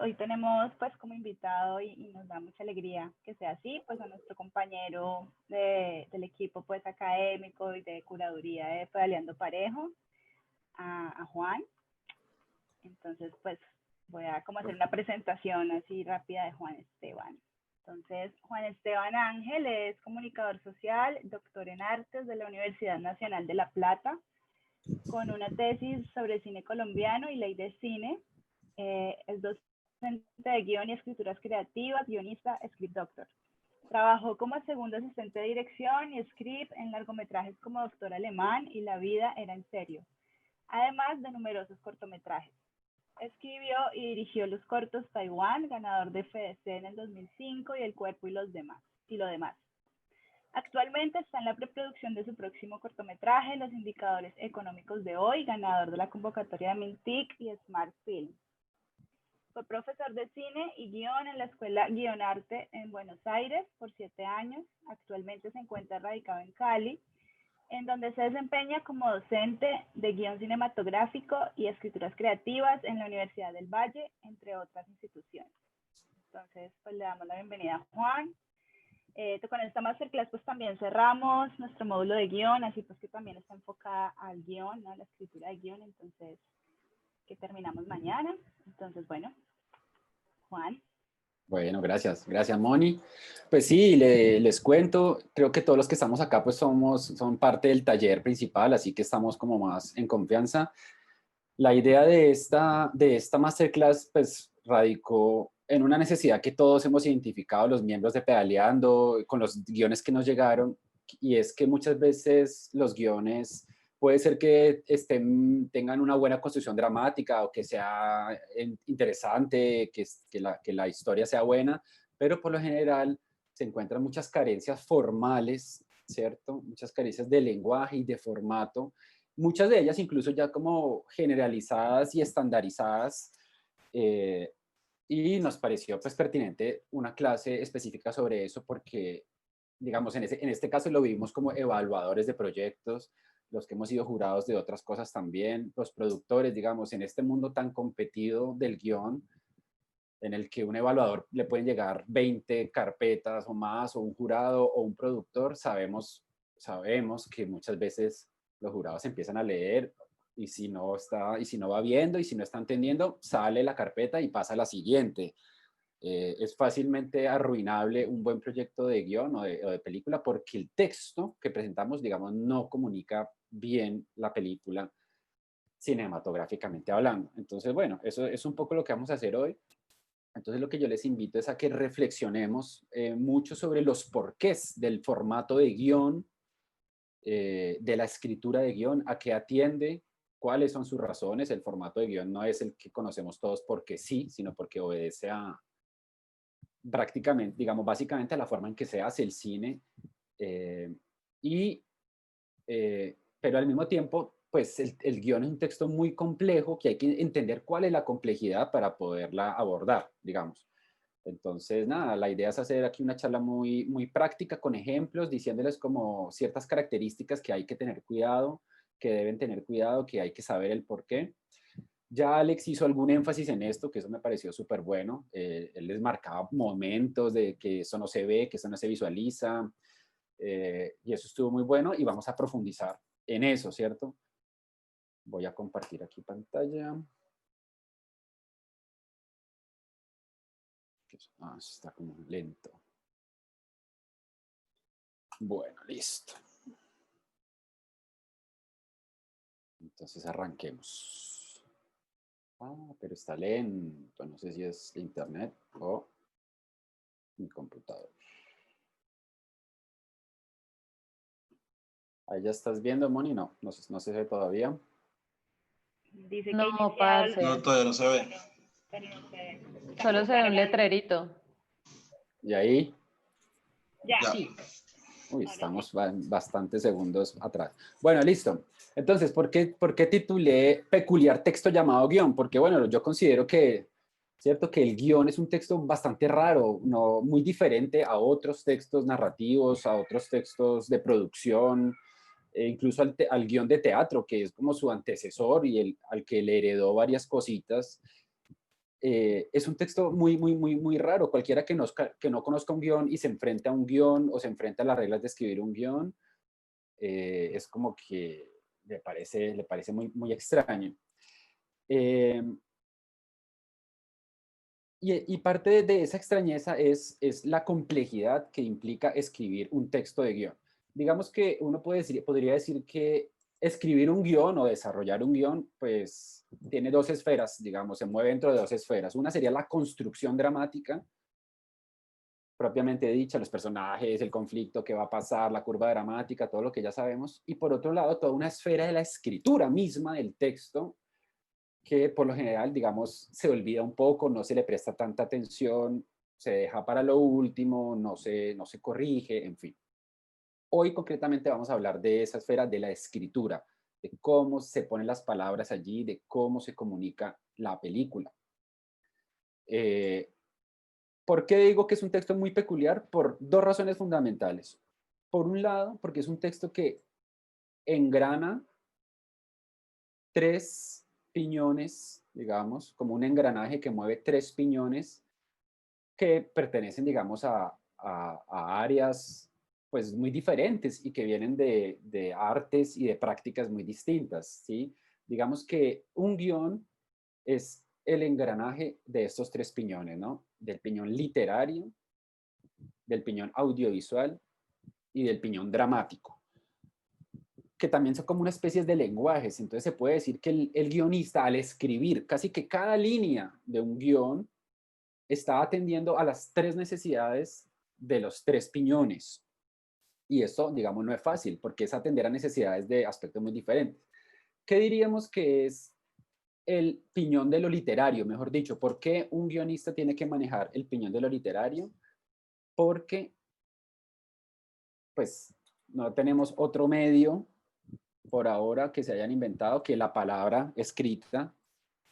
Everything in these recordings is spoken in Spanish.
hoy tenemos pues como invitado y nos da mucha alegría que sea así, pues a nuestro compañero del equipo pues académico y de curaduría de Pedaleando Parejo, a Juan. Entonces pues voy a como hacer una presentación así rápida de Juan Esteban. Entonces, Juan Esteban Ángel es comunicador social, doctor en artes de la Universidad Nacional de La Plata, con una tesis sobre cine colombiano y ley de cine. Es docente de guión y escrituras creativas, guionista, script doctor. Trabajó como segundo asistente de dirección y script en largometrajes como Doctor Alemán y La vida era en serio, además de numerosos cortometrajes. Escribió y dirigió los cortos Taiwán, ganador de FDC en el 2005, y El cuerpo y lo demás. Actualmente está en la preproducción de su próximo cortometraje, Los indicadores económicos de hoy, ganador de la convocatoria de Mintic y Smart Film. Fue profesor de cine y guión en la Escuela Guionarte en Buenos Aires por 7 años. Actualmente se encuentra radicado en Cali, en donde se desempeña como docente de guión cinematográfico y escrituras creativas en la Universidad del Valle, entre otras instituciones. Entonces, pues le damos la bienvenida a Juan. Con esta masterclass pues también cerramos nuestro módulo de guión, así pues que también está enfocada al guión, ¿no? La escritura de guión, entonces que terminamos mañana. Entonces, bueno, Juan. Bueno, gracias. Gracias, Moni. Pues sí, les cuento, creo que todos los que estamos acá pues son parte del taller principal, así que estamos como más en confianza. La idea de esta masterclass pues radicó en una necesidad que todos hemos identificado los miembros de Pedaleando con los guiones que nos llegaron, y es que muchas veces los guiones puede ser que tengan una buena construcción dramática o que sea interesante, que la historia sea buena, pero por lo general se encuentran muchas carencias formales, ¿cierto? Muchas carencias de lenguaje y de formato, muchas de ellas incluso ya como generalizadas y estandarizadas, y nos pareció pues pertinente una clase específica sobre eso porque, digamos, en este caso lo vimos como evaluadores de proyectos, los que hemos sido jurados de otras cosas también, los productores, digamos, en este mundo tan competido del guión, en el que un evaluador le pueden llegar 20 carpetas o más, o un jurado o un productor, sabemos que muchas veces los jurados empiezan a leer y si no va viendo y si no está entendiendo, sale la carpeta y pasa a la siguiente. Es fácilmente arruinable un buen proyecto de guión o de película porque el texto que presentamos, digamos, no comunica bien la película cinematográficamente hablando. Entonces, bueno, eso es un poco lo que vamos a hacer hoy. Entonces lo que yo les invito es a que reflexionemos mucho sobre los porqués del formato de guión, de la escritura de guión, a qué atiende, cuáles son sus razones. El formato de guión no es el que conocemos todos porque sí, sino porque obedece a prácticamente, digamos, básicamente a la forma en que se hace el cine. eh, y, pero al mismo tiempo, pues el guión es un texto muy complejo que hay que entender cuál es la complejidad para poderla abordar, digamos. Entonces, nada, la idea es hacer aquí una charla muy práctica con ejemplos, diciéndoles como ciertas características que hay que tener cuidado, que deben tener cuidado, que hay que saber el por qué. Ya Alex hizo algún énfasis en esto, que eso me pareció súper bueno. Él les marcaba momentos de que eso no se ve, que eso no se visualiza, y eso estuvo muy bueno y vamos a profundizar en eso, ¿cierto? Voy a compartir aquí pantalla. Está como lento. Bueno, listo. Entonces arranquemos. Pero está lento. No sé si es internet o mi computador. Ahí ya estás viendo, Moni. No se ve todavía. Dice No, que iniciado. parce. No, todavía no se ve. Solo se ve un letrerito. ¿Y ahí? Ya. Sí. Uy, estamos bastantes segundos atrás. Bueno, listo. Entonces, ¿por qué titulé Peculiar texto llamado guión? Porque, bueno, yo considero que, ¿cierto? Que el guión es un texto bastante raro, no, muy diferente a otros textos narrativos, a otros textos de producción, incluso al guión de teatro, que es como su antecesor y al que le heredó varias cositas. es un texto muy raro. Cualquiera que no conozca un guión y se enfrente a un guión o se enfrente a las reglas de escribir un guión, es como que le parece muy extraño. Eh, y parte de esa extrañeza es la complejidad que implica escribir un texto de guión. Digamos que uno podría decir que escribir un guión o desarrollar un guión, pues tiene dos esferas, digamos, se mueve dentro de dos esferas. Una sería la construcción dramática, propiamente dicha, los personajes, el conflicto que va a pasar, la curva dramática, todo lo que ya sabemos. Y por otro lado, toda una esfera de la escritura misma del texto, que por lo general, digamos, se olvida un poco, no se le presta tanta atención, se deja para lo último, no se corrige, en fin. Hoy concretamente vamos a hablar de esa esfera de la escritura, de cómo se ponen las palabras allí, de cómo se comunica la película. ¿Por qué digo que es un texto muy peculiar? Por dos razones fundamentales. Por un lado, porque es un texto que engrana tres piñones, digamos, como un engranaje que mueve tres piñones que pertenecen, digamos, a áreas pues muy diferentes y que vienen de artes y de prácticas muy distintas, ¿sí? Digamos que un guión es el engranaje de estos tres piñones, ¿no? Del piñón literario, del piñón audiovisual y del piñón dramático, que también son como una especie de lenguajes. Entonces se puede decir que el guionista, al escribir casi que cada línea de un guión, está atendiendo a las tres necesidades de los tres piñones. Y esto, digamos, no es fácil, porque es atender a necesidades de aspectos muy diferentes. ¿Qué diríamos que es el piñón de lo literario? Mejor dicho, ¿por qué un guionista tiene que manejar el piñón de lo literario? Porque, pues, no tenemos otro medio por ahora que se hayan inventado que la palabra escrita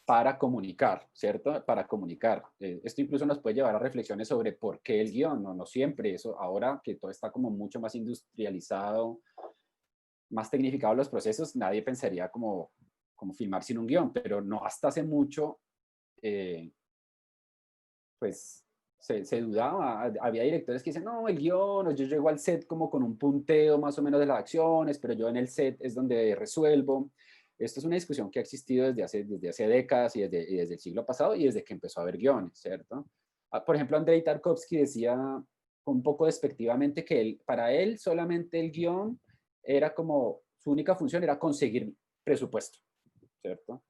para comunicar, ¿cierto? Para comunicar. Esto incluso nos puede llevar a reflexiones sobre por qué el guión, no siempre eso, ahora que todo está como mucho más industrializado, más tecnificado los procesos, nadie pensaría como filmar sin un guión, pero no hasta hace mucho, pues se dudaba, había directores que dicen, no, el guión, o yo llego al set como con un punteo más o menos de las acciones, pero yo en el set es donde resuelvo. Esto es una discusión que ha existido desde hace décadas y desde el siglo pasado y desde que empezó a haber guiones, ¿cierto? Por ejemplo, Andrei Tarkovsky decía un poco despectivamente que para él solamente el guión era como, su única función era conseguir presupuesto, ¿cierto?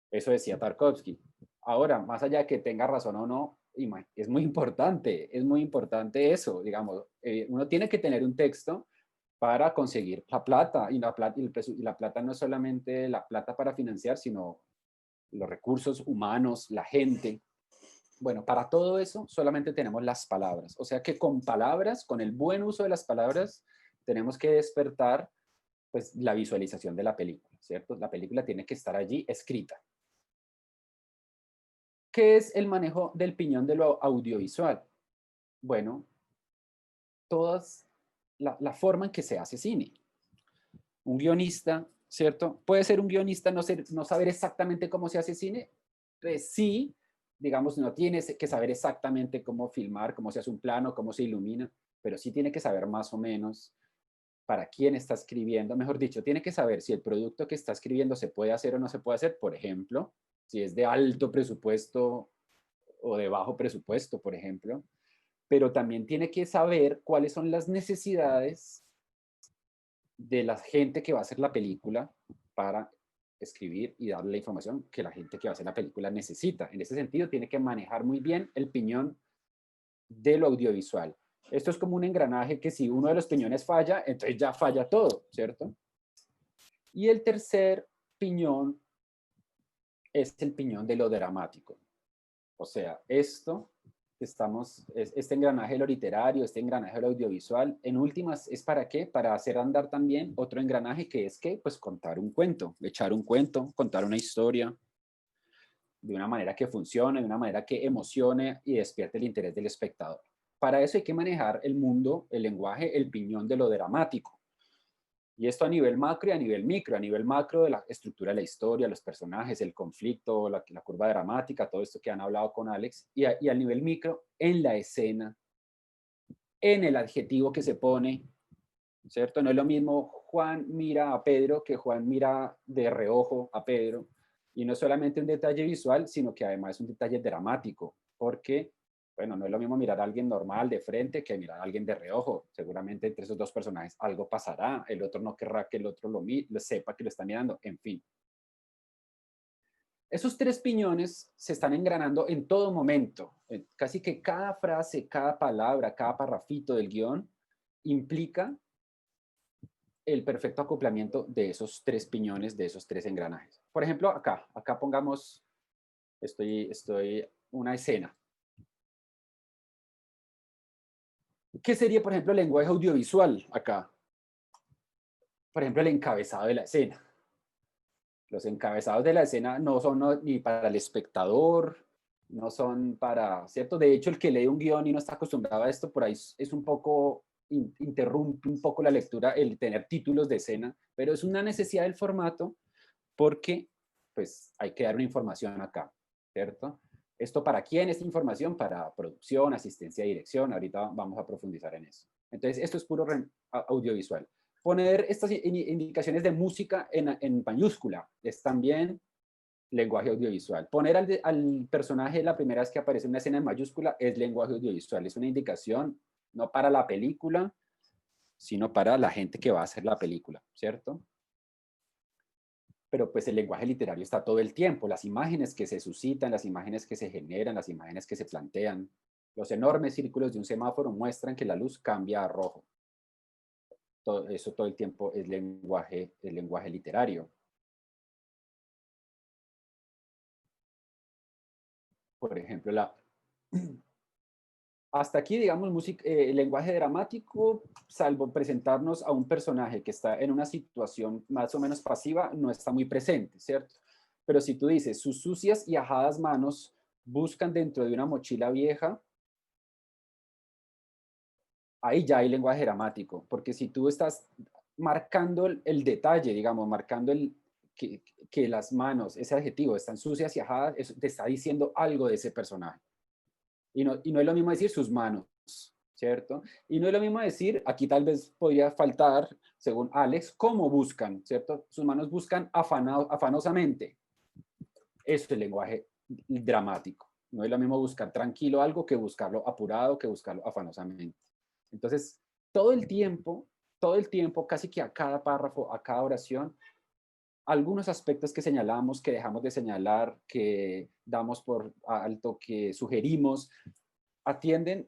Eso decía Tarkovsky. Ahora, más allá de que tenga razón o no, es muy importante eso, digamos, uno tiene que tener un texto para conseguir la plata, y la plata no es solamente la plata para financiar, sino los recursos humanos, la gente. Bueno, para todo eso solamente tenemos las palabras, o sea que con palabras, con el buen uso de las palabras, tenemos que despertar pues la visualización de la película, ¿cierto? La película tiene que estar allí escrita. ¿Qué es el manejo del piñón de lo audiovisual? Bueno, la forma en que se hace cine. Un guionista, ¿cierto? Puede ser un guionista no saber exactamente cómo se hace cine. Pues sí, digamos, no tiene que saber exactamente cómo filmar, cómo se hace un plano, cómo se ilumina, pero sí tiene que saber más o menos para quién está escribiendo. Mejor dicho, tiene que saber si el producto que está escribiendo se puede hacer o no se puede hacer. Por ejemplo, si es de alto presupuesto o de bajo presupuesto, por ejemplo, pero también tiene que saber cuáles son las necesidades de la gente que va a hacer la película para escribir y darle la información que la gente que va a hacer la película necesita. En ese sentido, tiene que manejar muy bien el piñón de lo audiovisual. Esto es como un engranaje que si uno de los piñones falla, entonces ya falla todo, ¿cierto? Y el tercer piñón es el piñón de lo dramático. O sea, este engranaje de lo literario, este engranaje de lo audiovisual, en últimas, ¿es para qué? Para hacer andar también otro engranaje que es que, pues contar un cuento, echar un cuento, contar una historia de una manera que funcione, de una manera que emocione y despierte el interés del espectador. Para eso hay que manejar el mundo, el lenguaje, el piñón de lo dramático. Y esto a nivel macro y a nivel micro. A nivel macro de la estructura de la historia, los personajes, el conflicto, la curva dramática, todo esto que han hablado con Alex. Y al nivel micro, en la escena, en el adjetivo que se pone, ¿cierto? No es lo mismo Juan mira a Pedro que Juan mira de reojo a Pedro. Y no es solamente un detalle visual, sino que además es un detalle dramático, porque, bueno, no es lo mismo mirar a alguien normal de frente que mirar a alguien de reojo. Seguramente entre esos dos personajes algo pasará, el otro no querrá que el otro lo sepa que lo está mirando, en fin. Esos tres piñones se están engranando en todo momento. Casi que cada frase, cada palabra, cada parrafito del guión implica el perfecto acoplamiento de esos tres piñones, de esos tres engranajes. Por ejemplo, acá pongamos, estoy una escena. ¿Qué sería, por ejemplo, el lenguaje audiovisual acá? Por ejemplo, el encabezado de la escena. Los encabezados de la escena no son ni para el espectador, no son para, ¿cierto? De hecho, el que lee un guión y no está acostumbrado a esto, por ahí es un poco, interrumpe un poco la lectura el tener títulos de escena, pero es una necesidad del formato porque pues hay que dar una información acá, ¿cierto? ¿Esto para quién esta información? Para producción, asistencia y dirección. Ahorita vamos a profundizar en eso. Entonces, esto es puro audiovisual. Poner estas indicaciones de música en mayúscula es también lenguaje audiovisual. Poner al personaje la primera vez que aparece en una escena en mayúscula es lenguaje audiovisual. Es una indicación no para la película, sino para la gente que va a hacer la película, ¿cierto? Pero pues el lenguaje literario está todo el tiempo, las imágenes que se suscitan, las imágenes que se generan, las imágenes que se plantean. Los enormes círculos de un semáforo muestran que la luz cambia a rojo. Todo eso todo el tiempo es lenguaje literario. Por ejemplo, hasta aquí, digamos, el lenguaje dramático, salvo presentarnos a un personaje que está en una situación más o menos pasiva, no está muy presente, ¿cierto? Pero si tú dices, sus sucias y ajadas manos buscan dentro de una mochila vieja, ahí ya hay lenguaje dramático, porque si tú estás marcando el detalle, digamos, marcando que las manos, ese adjetivo, están sucias y ajadas, eso te está diciendo algo de ese personaje. Y no es lo mismo decir sus manos, ¿cierto? Y no es lo mismo decir, aquí tal vez podría faltar, según Alex, cómo buscan, ¿cierto? Sus manos buscan afanosamente. Eso es el lenguaje dramático. No es lo mismo buscar tranquilo algo que buscarlo apurado, que buscarlo afanosamente. Entonces, todo el tiempo, casi que a cada párrafo, a cada oración, algunos aspectos que señalamos, que dejamos de señalar, que damos por alto, que sugerimos, atienden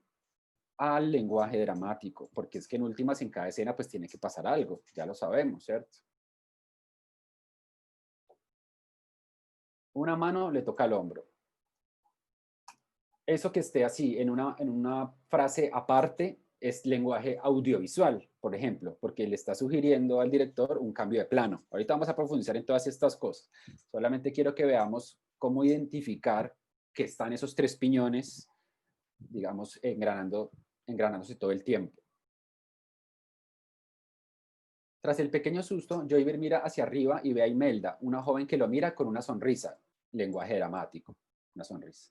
al lenguaje dramático, porque es que en últimas en cada escena pues tiene que pasar algo, ya lo sabemos, ¿cierto? Una mano le toca al hombro. Eso que esté así en una frase aparte es lenguaje audiovisual, por ejemplo, porque le está sugiriendo al director un cambio de plano. Ahorita vamos a profundizar en todas estas cosas. Solamente quiero que veamos cómo identificar que están esos tres piñones, digamos, engranándose todo el tiempo. Tras el pequeño susto, Joyver mira hacia arriba y ve a Imelda, una joven que lo mira con una sonrisa, lenguaje dramático, una sonrisa,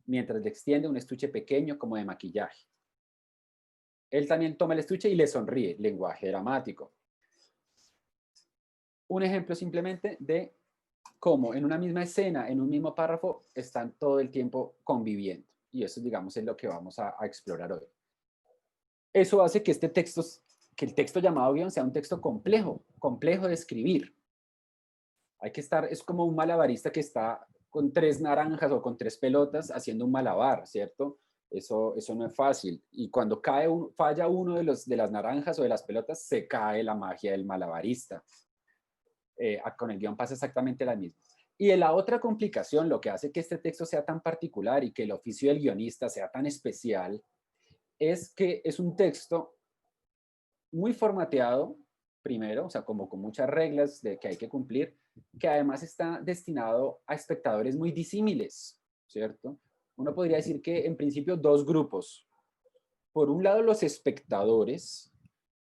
mientras le extiende un estuche pequeño como de maquillaje. Él también toma el estuche y le sonríe, lenguaje dramático. Un ejemplo simplemente de cómo en una misma escena, en un mismo párrafo, están todo el tiempo conviviendo. Y eso, digamos, es lo que vamos a explorar hoy. Eso hace que que el texto llamado guión sea un texto complejo de escribir. Hay que estar, es como un malabarista que está con 3 naranjas o con 3 pelotas haciendo un malabar, ¿cierto? Eso no es fácil. Y cuando falla uno de las naranjas o de las pelotas, se cae la magia del malabarista. Con el guión pasa exactamente la misma. Y la otra complicación, lo que hace que este texto sea tan particular y que el oficio del guionista sea tan especial, es que es un texto muy formateado, primero, o sea, como con muchas reglas que hay que cumplir, que además está destinado a espectadores muy disímiles, ¿cierto? Uno podría decir que en principio dos grupos. Por un lado, los espectadores,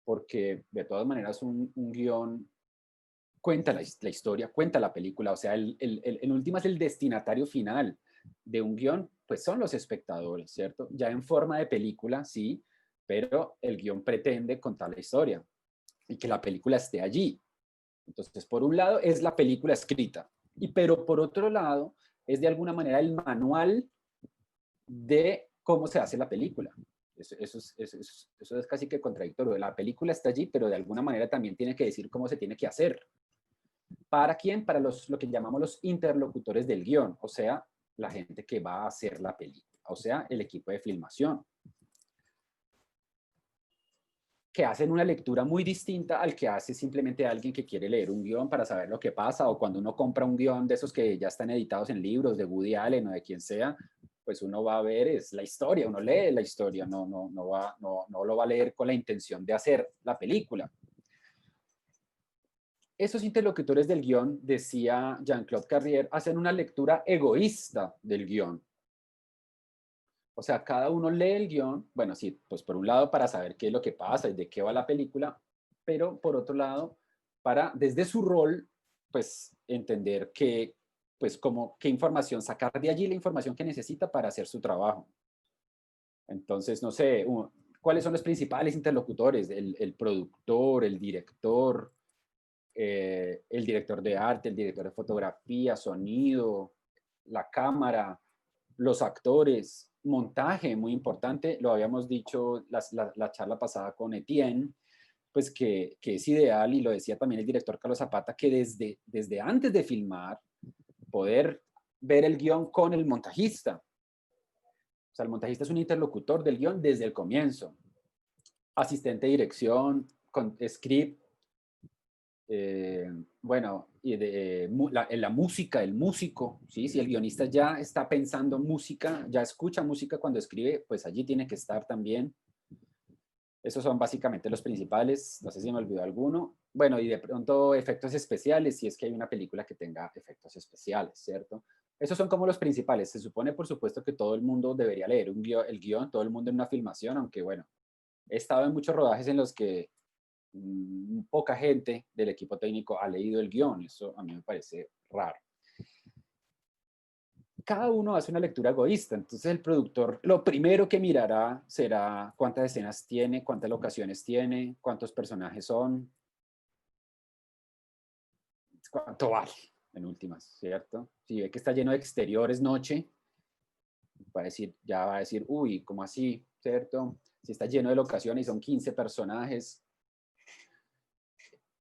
porque de todas maneras un guión cuenta la historia, cuenta la película, o sea, en últimas el destinatario final de un guión, pues son los espectadores, ¿cierto? Ya en forma de película, sí, pero el guión pretende contar la historia y que la película esté allí. Entonces, por un lado es la película escrita, pero por otro lado es de alguna manera el manual de cómo se hace la película. Eso es casi que contradictorio. La película está allí, pero de alguna manera también tiene que decir cómo se tiene que hacer. ¿Para quién? Para lo que llamamos los interlocutores del guión, o sea, la gente que va a hacer la película, o sea, el equipo de filmación, que hacen una lectura muy distinta al que hace simplemente alguien que quiere leer un guión para saber lo que pasa, o cuando uno compra un guión de esos que ya están editados en libros de Woody Allen o de quien sea, pues uno va a ver es la historia, uno lee la historia, no lo va a leer con la intención de hacer la película. Esos interlocutores del guión, decía Jean-Claude Carrière, hacen una lectura egoísta del guión. O sea, cada uno lee el guión, bueno, sí, pues por un lado para saber qué es lo que pasa y de qué va la película, pero por otro lado, para desde su rol, pues entender que, pues como qué información, sacar de allí la información que necesita para hacer su trabajo. Entonces, no sé, ¿cuáles son los principales interlocutores? El productor, el director de arte, el director de fotografía, sonido, la cámara, los actores, montaje, muy importante, lo habíamos dicho la charla pasada con Etienne, pues que es ideal, y lo decía también el director Carlos Zapata, que desde antes de filmar, poder ver el guión con el montajista. O sea, el montajista es un interlocutor del guión desde el comienzo. Asistente de dirección, con script, bueno, y la música, el músico, ¿sí? Si el guionista ya está pensando música, ya escucha música cuando escribe, pues allí tiene que estar también. Esos son básicamente los principales, no sé si me olvidó alguno. Bueno, y de pronto efectos especiales, si es que hay una película que tenga efectos especiales, ¿cierto? Esos son como los principales. Se supone, por supuesto, que todo el mundo debería leer el guión, todo el mundo en una filmación, aunque bueno, he estado en muchos rodajes en los que poca gente del equipo técnico ha leído el guión. Eso a mí me parece raro. Cada uno hace una lectura egoísta, entonces el productor lo primero que mirará será cuántas escenas tiene, cuántas locaciones tiene, cuántos personajes son, cuánto vale, en últimas, ¿cierto? Si ve que está lleno de exteriores noche, ya va a decir, uy, ¿cómo así? ¿Cierto? Si está lleno de locaciones y son 15 personajes,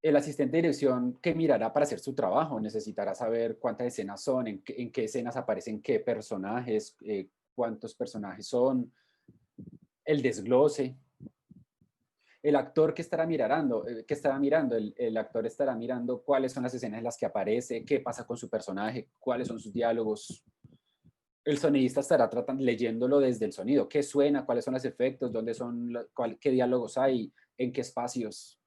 el asistente de dirección que mirará para hacer su trabajo necesitará saber cuántas escenas son, en qué escenas aparecen qué personajes, cuántos personajes son, el desglose. El actor que estará mirando, el actor estará mirando cuáles son las escenas en las que aparece, qué pasa con su personaje, cuáles son sus diálogos. El sonidista estará leyéndolo desde el sonido, qué suena, cuáles son los efectos, qué diálogos hay, en qué espacios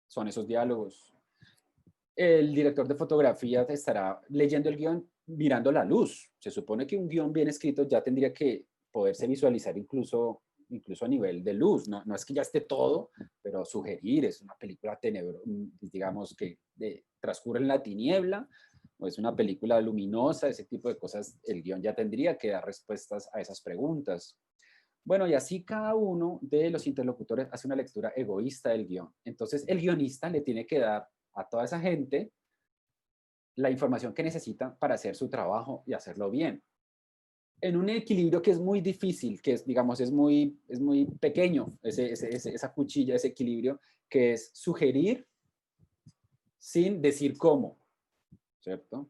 son esos diálogos. El director de fotografía estará leyendo el guión mirando la luz. Se supone que un guión bien escrito ya tendría que poderse visualizar incluso a nivel de luz. No es que ya esté todo, pero sugerir, es una película digamos que transcurre en la tiniebla, o es una película luminosa, ese tipo de cosas, el guión ya tendría que dar respuestas a esas preguntas. Bueno, y así cada uno de los interlocutores hace una lectura egoísta del guión. Entonces, el guionista le tiene que dar a toda esa gente la información que necesita para hacer su trabajo y hacerlo bien. En un equilibrio que es muy difícil, que es, digamos, es muy pequeño, esa cuchilla, ese equilibrio, que es sugerir sin decir cómo, ¿cierto?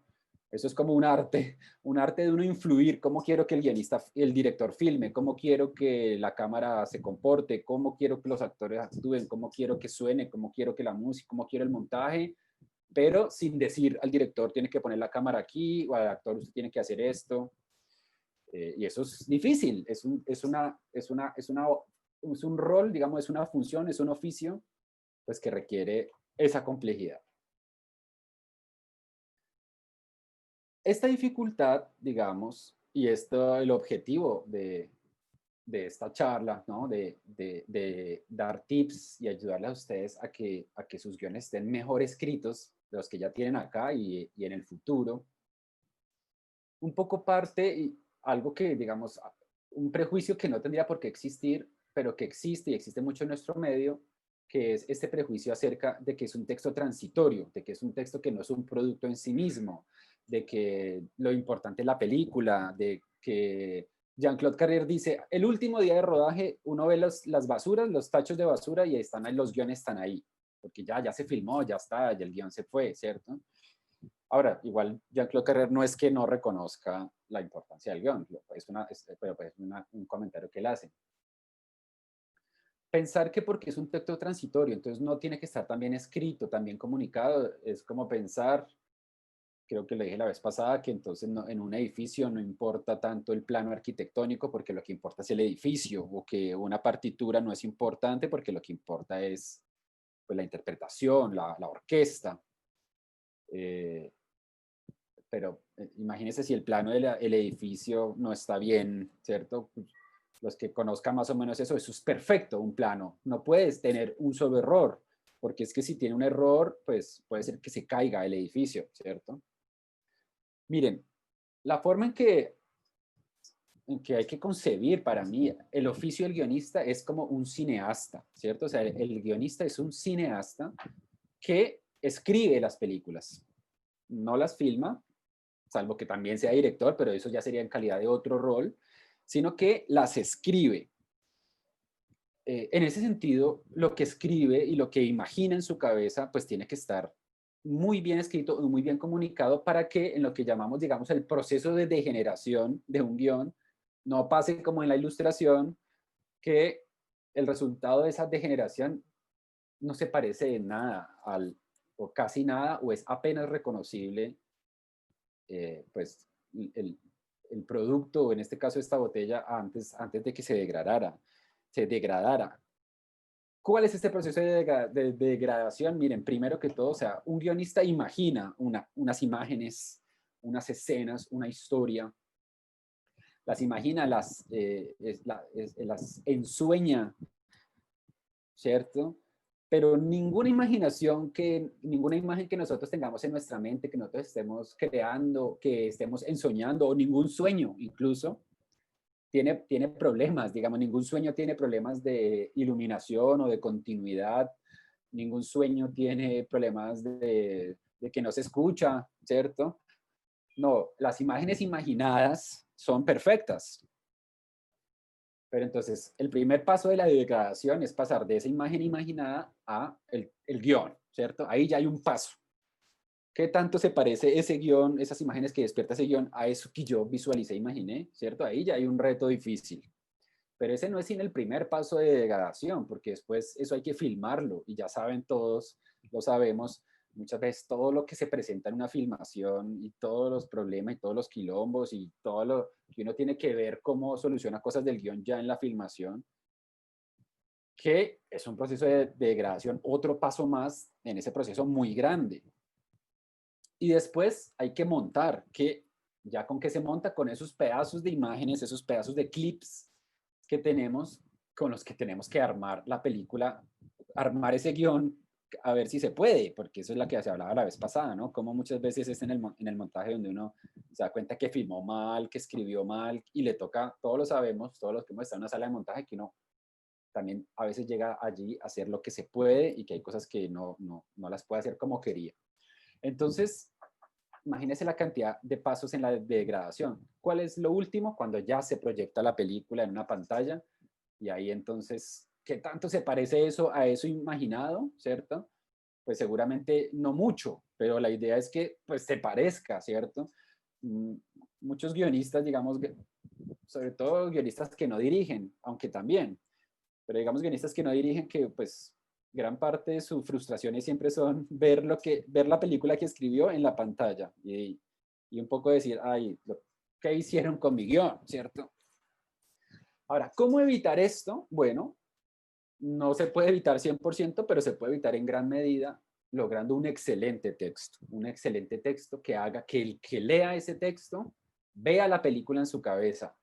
Eso es como un arte de uno influir, cómo quiero que el director filme, cómo quiero que la cámara se comporte, cómo quiero que los actores actúen, cómo quiero que suene, cómo quiero que la música, cómo quiero el montaje, pero sin decir al director tiene que poner la cámara aquí o al actor usted tiene que hacer esto. Y eso es difícil, es un rol, digamos, es una función, es un oficio, pues que requiere esa complejidad. Esta dificultad, digamos, y el objetivo de esta charla, ¿no? de dar tips y ayudarles a ustedes a que sus guiones estén mejor escritos de los que ya tienen acá y en el futuro. Un poco parte, y algo que, digamos, un prejuicio que no tendría por qué existir, pero que existe y existe mucho en nuestro medio, que es este prejuicio acerca de que es un texto transitorio, de que es un texto que no es un producto en sí mismo, de que lo importante es la película, de que Jean-Claude Carrier dice, el último día de rodaje uno ve las basuras, los tachos de basura y ahí están ahí, los guiones están ahí, porque ya se filmó, ya está, ya el guión se fue, ¿cierto? Ahora, igual Jean-Claude Carrer no es que no reconozca la importancia del guión, pero es un comentario que él hace. Pensar que porque es un texto transitorio, entonces no tiene que estar tan bien escrito, tan bien comunicado, es como pensar, creo que lo dije la vez pasada, que entonces en un edificio no importa tanto el plano arquitectónico porque lo que importa es el edificio, o que una partitura no es importante porque lo que importa es pues, la interpretación, la orquesta. Pero imagínense si el plano del edificio no está bien, ¿cierto? Los que conozcan más o menos eso es perfecto, un plano. No puedes tener un solo error, porque es que si tiene un error, pues puede ser que se caiga el edificio, ¿cierto? Miren, la forma en que hay que concebir para mí el oficio del guionista es como un cineasta, ¿cierto? O sea, el guionista es un cineasta que escribe las películas, no las filma, salvo que también sea director, pero eso ya sería en calidad de otro rol, sino que las escribe. En ese sentido, lo que escribe y lo que imagina en su cabeza, pues tiene que estar muy bien escrito y muy bien comunicado para que en lo que llamamos, digamos, el proceso de degeneración de un guión, no pase como en la ilustración, que el resultado de esa degeneración no se parece en nada o casi nada, o es apenas reconocible pues el producto, en este caso esta botella, antes de que se degradara. ¿Cuál es este proceso de degradación? Miren, primero que todo, o sea, un guionista imagina unas imágenes, unas escenas, una historia, las imagina, las ensueña, ¿cierto? Pero ninguna ninguna imagen que nosotros tengamos en nuestra mente, que nosotros estemos creando, que estemos ensoñando, o ningún sueño incluso, tiene problemas, digamos, ningún sueño tiene problemas de iluminación o de continuidad, ningún sueño tiene problemas de que no se escucha, ¿cierto? No, las imágenes imaginadas son perfectas. Pero entonces, el primer paso de la degradación es pasar de esa imagen imaginada a el guión, ¿cierto? Ahí ya hay un paso. ¿Qué tanto se parece ese guión, esas imágenes que despierta ese guión, a eso que yo visualicé, imaginé, ¿cierto? Ahí ya hay un reto difícil. Pero ese no es sin el primer paso de degradación, porque después eso hay que filmarlo, y ya saben todos, lo sabemos, muchas veces todo lo que se presenta en una filmación y todos los problemas y todos los quilombos y todo lo que uno tiene que ver cómo soluciona cosas del guión ya en la filmación, que es un proceso de degradación, otro paso más en ese proceso muy grande. Y después hay que montar, que ya con que se monta con esos pedazos de imágenes, esos pedazos de clips que tenemos, con los que tenemos que armar la película, armar ese guión, a ver si se puede, porque eso es lo que se hablaba la vez pasada, ¿no? Como muchas veces es en el montaje donde uno se da cuenta que filmó mal, que escribió mal, y le toca, todos lo sabemos, todos los que hemos estado en una sala de montaje, que uno también a veces llega allí a hacer lo que se puede y que hay cosas que no las puede hacer como quería. Entonces, imagínese la cantidad de pasos en la degradación. ¿Cuál es lo último? Cuando ya se proyecta la película en una pantalla, y ahí entonces, ¿qué tanto se parece eso a eso imaginado, cierto? Pues seguramente no mucho, pero la idea es que pues se parezca, ¿cierto? Muchos guionistas, digamos, sobre todo guionistas que no dirigen, aunque también, pero digamos guionistas que no dirigen, que pues gran parte de sus frustraciones siempre son ver la película que escribió en la pantalla y un poco decir, ay, ¿qué hicieron con mi guión? ¿Cierto? Ahora, ¿cómo evitar esto? Bueno, no se puede evitar 100%, pero se puede evitar en gran medida logrando un excelente texto que haga que el que lea ese texto vea la película en su cabeza.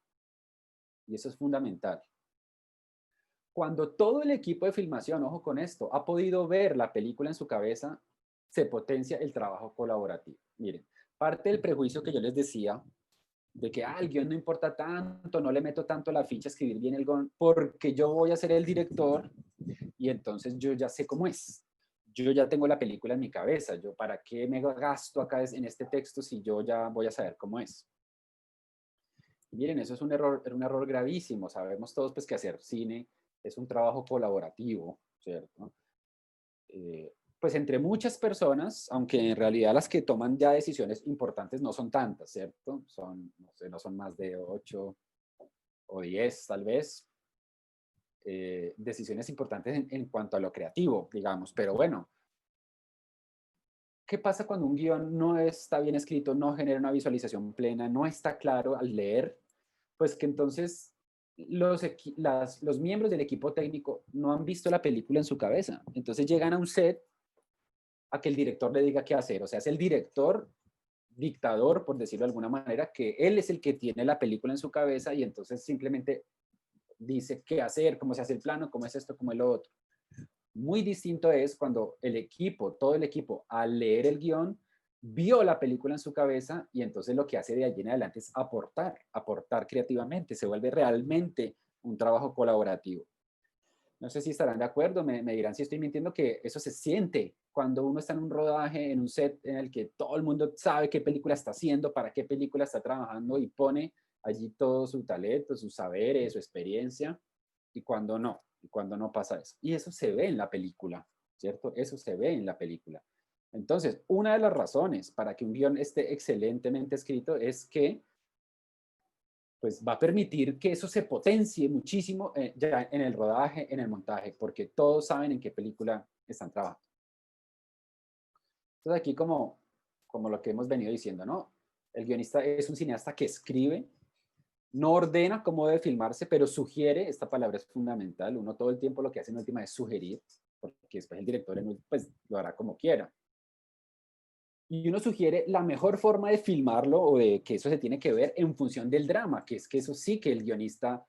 Y eso es fundamental. Cuando todo el equipo de filmación, ojo con esto, ha podido ver la película en su cabeza, se potencia el trabajo colaborativo. Miren, parte del prejuicio que yo les decía, de que el guión no importa tanto, no le meto tanto la ficha a escribir bien el guión, porque yo voy a ser el director y entonces yo ya sé cómo es. Yo ya tengo la película en mi cabeza. Yo, ¿para qué me gasto acá en este texto si yo ya voy a saber cómo es? Y miren, eso es un error gravísimo. Sabemos todos pues, que hacer cine es un trabajo colaborativo, ¿cierto? Pues entre muchas personas, aunque en realidad las que toman ya decisiones importantes no son tantas, ¿cierto? Son, no sé, no son más de 8 o 10 tal vez, decisiones importantes en cuanto a lo creativo, digamos. Pero bueno, ¿qué pasa cuando un guión no está bien escrito, no genera una visualización plena, no está claro al leer? Pues que entonces los miembros del equipo técnico no han visto la película en su cabeza. Entonces llegan a un set a que el director le diga qué hacer. O sea, es el director dictador, por decirlo de alguna manera, que él es el que tiene la película en su cabeza y entonces simplemente dice qué hacer, cómo se hace el plano, cómo es esto, cómo es lo otro. Muy distinto es cuando el equipo, todo el equipo, al leer el guión, vio la película en su cabeza y entonces lo que hace de allí en adelante es aportar creativamente, se vuelve realmente un trabajo colaborativo. No sé si estarán de acuerdo, me dirán si estoy mintiendo, que eso se siente cuando uno está en un rodaje, en un set en el que todo el mundo sabe qué película está haciendo, para qué película está trabajando y pone allí todo su talento, sus saberes, su experiencia, y cuando no pasa eso. Y eso se ve en la película, ¿cierto? Eso se ve en la película. Entonces, una de las razones para que un guión esté excelentemente escrito es que pues va a permitir que eso se potencie muchísimo ya en el rodaje, en el montaje, porque todos saben en qué película están trabajando. Entonces aquí como lo que hemos venido diciendo, ¿no? El guionista es un cineasta que escribe, no ordena cómo debe filmarse, pero sugiere, esta palabra es fundamental, uno todo el tiempo lo que hace en última es sugerir, porque después el director pues, lo hará como quiera. Y uno sugiere la mejor forma de filmarlo o de que eso se tiene que ver en función del drama, que es que eso sí que el guionista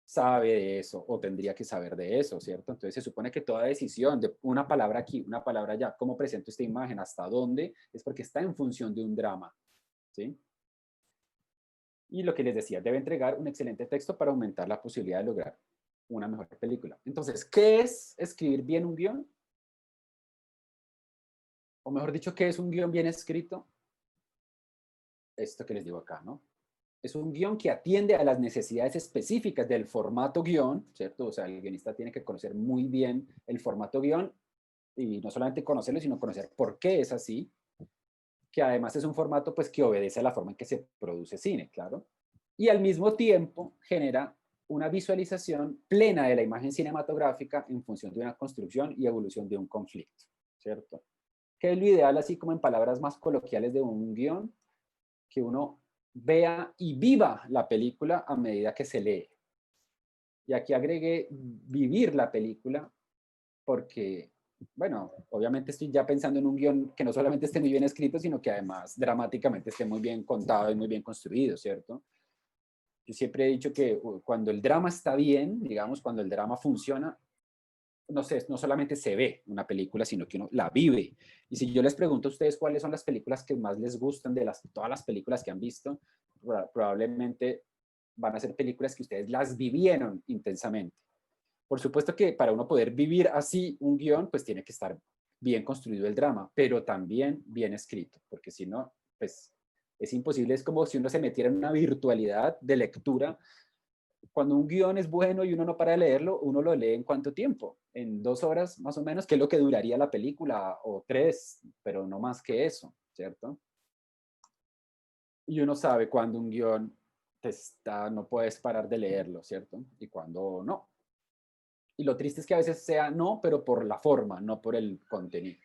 sabe de eso o tendría que saber de eso, ¿cierto? Entonces se supone que toda decisión de una palabra aquí, una palabra allá, cómo presento esta imagen, hasta dónde, es porque está en función de un drama, ¿sí? Y lo que les decía, debe entregar un excelente texto para aumentar la posibilidad de lograr una mejor película. Entonces, ¿qué es escribir bien un guión? O mejor dicho, ¿qué es un guión bien escrito? Esto que les digo acá, ¿no? Es un guión que atiende a las necesidades específicas del formato guión, ¿cierto? O sea, el guionista tiene que conocer muy bien el formato guión y no solamente conocerlo, sino conocer por qué es así, que además es un formato pues que obedece a la forma en que se produce cine, claro, y al mismo tiempo genera una visualización plena de la imagen cinematográfica en función de una construcción y evolución de un conflicto, ¿cierto? Que es lo ideal, así como en palabras más coloquiales de un guión, que uno vea y viva la película a medida que se lee. Y aquí agregué vivir la película porque, bueno, obviamente estoy ya pensando en un guión que no solamente esté muy bien escrito, sino que además dramáticamente esté muy bien contado y muy bien construido, ¿cierto? Yo siempre he dicho que cuando el drama está bien, digamos, cuando el drama funciona, no sé, no solamente se ve una película, sino que uno la vive. Y si yo les pregunto a ustedes cuáles son las películas que más les gustan de todas las películas que han visto, probablemente van a ser películas que ustedes las vivieron intensamente. Por supuesto que para uno poder vivir así un guión, pues tiene que estar bien construido el drama, pero también bien escrito, porque si no, pues es imposible, es como si uno se metiera en una virtualidad de lectura. Cuando un guión es bueno y uno no para de leerlo, uno lo lee en cuánto tiempo, en 2 horas más o menos, que es lo que duraría la película, o 3, pero no más que eso, ¿cierto? Y uno sabe cuando un guión no puedes parar de leerlo, ¿cierto? Y cuando no. Y lo triste es que a veces sea no, pero por la forma, no por el contenido.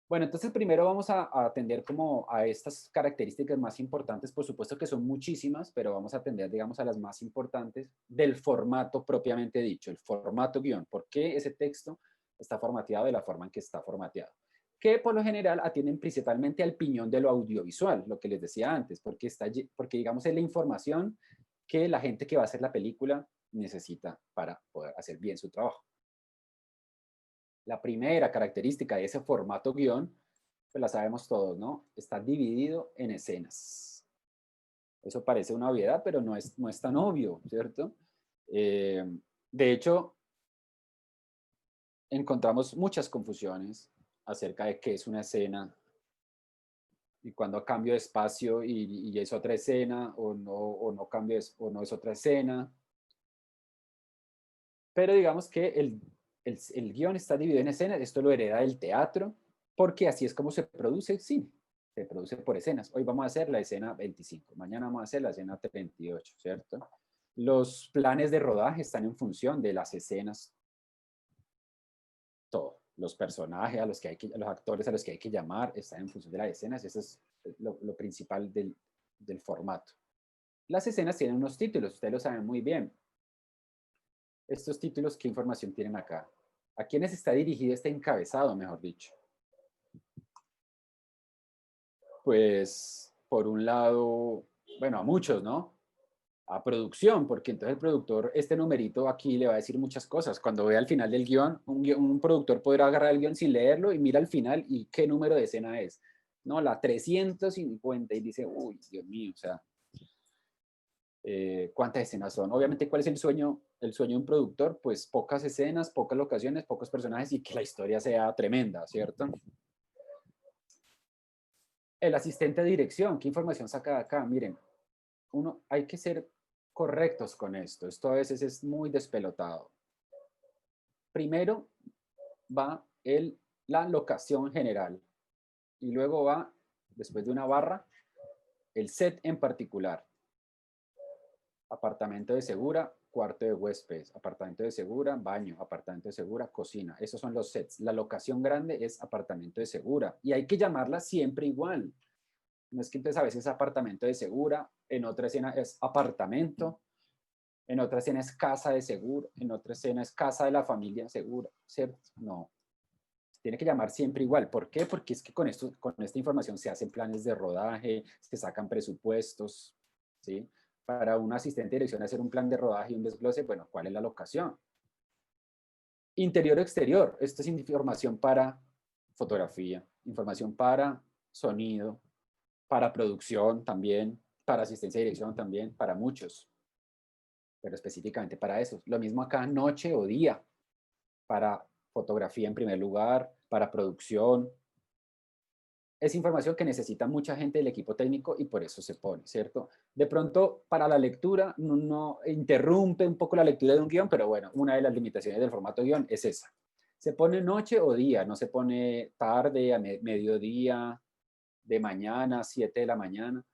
Bueno, entonces primero vamos a atender como a estas características más importantes, por supuesto que son muchísimas, pero vamos a atender, digamos, a las más importantes del formato propiamente dicho, el formato guión. ¿Por qué ese texto está formateado de la forma en que está formateado? Que por lo general atienden principalmente al piñón de lo audiovisual, lo que les decía antes, porque digamos es la información que la gente que va a hacer la película necesita para poder hacer bien su trabajo. La primera característica de ese formato guión, pues la sabemos todos, ¿no? Está dividido en escenas. Eso parece una obviedad, pero no es tan obvio, ¿cierto? De hecho, encontramos muchas confusiones acerca de qué es una escena y cuando cambio de espacio y es otra escena o no cambio o no es otra escena. Pero digamos que el guión está dividido en escenas. Esto lo hereda del teatro, porque así es como se produce el cine. Se produce por escenas. Hoy vamos a hacer la escena 25, mañana vamos a hacer la escena 38, ¿cierto? Los planes de rodaje están en función de las escenas. Todo. Los personajes a los que hay que, los actores a los que hay que llamar están en función de las escenas. Eso es lo principal del formato. Las escenas tienen unos títulos, ustedes lo saben muy bien. Estos títulos, ¿qué información tienen acá? ¿A quiénes está dirigido este encabezado, mejor dicho? Pues, por un lado, bueno, a muchos, ¿no? A producción, porque entonces el productor, este numerito aquí le va a decir muchas cosas. Cuando vea al final del guión, un productor podrá agarrar el guión sin leerlo y mira al final y qué número de escena es. No, la 350 y dice, uy, Dios mío, o sea, ¿cuántas escenas son? Obviamente, ¿cuál es el sueño? El sueño de un productor, pues pocas escenas, pocas locaciones, pocos personajes y que la historia sea tremenda, ¿cierto? El asistente de dirección, ¿qué información saca de acá? Miren, hay que ser correctos con esto. Esto a veces es muy despelotado. Primero va la locación general y luego va, después de una barra, el set en particular. Apartamento de segura, cuarto de huéspedes, apartamento de segura, baño, apartamento de segura, cocina. Esos son los sets. La locación grande es apartamento de segura y hay que llamarla siempre igual. No es que entonces a veces es apartamento de segura, en otra escena es apartamento, en otra escena es casa de segura, en otra escena es casa de la familia segura, ¿cierto? No, tiene que llamar siempre igual. ¿Por qué? Porque es que con esta información se hacen planes de rodaje, se sacan presupuestos, ¿sí? Para un asistente de dirección hacer un plan de rodaje y un desglose, bueno, ¿cuál es la locación? Interior o exterior, esto es información para fotografía, información para sonido, para producción también, para asistencia de dirección también, para muchos, pero específicamente para eso. Lo mismo acá, noche o día, para fotografía en primer lugar, para producción. Es información que necesita mucha gente del equipo técnico y por eso se pone, ¿cierto? De pronto, para la lectura, no interrumpe un poco la lectura de un guión, pero bueno, una de las limitaciones del formato guión es esa. Se pone noche o día, no se pone tarde, a mediodía, de mañana, 7 de la mañana,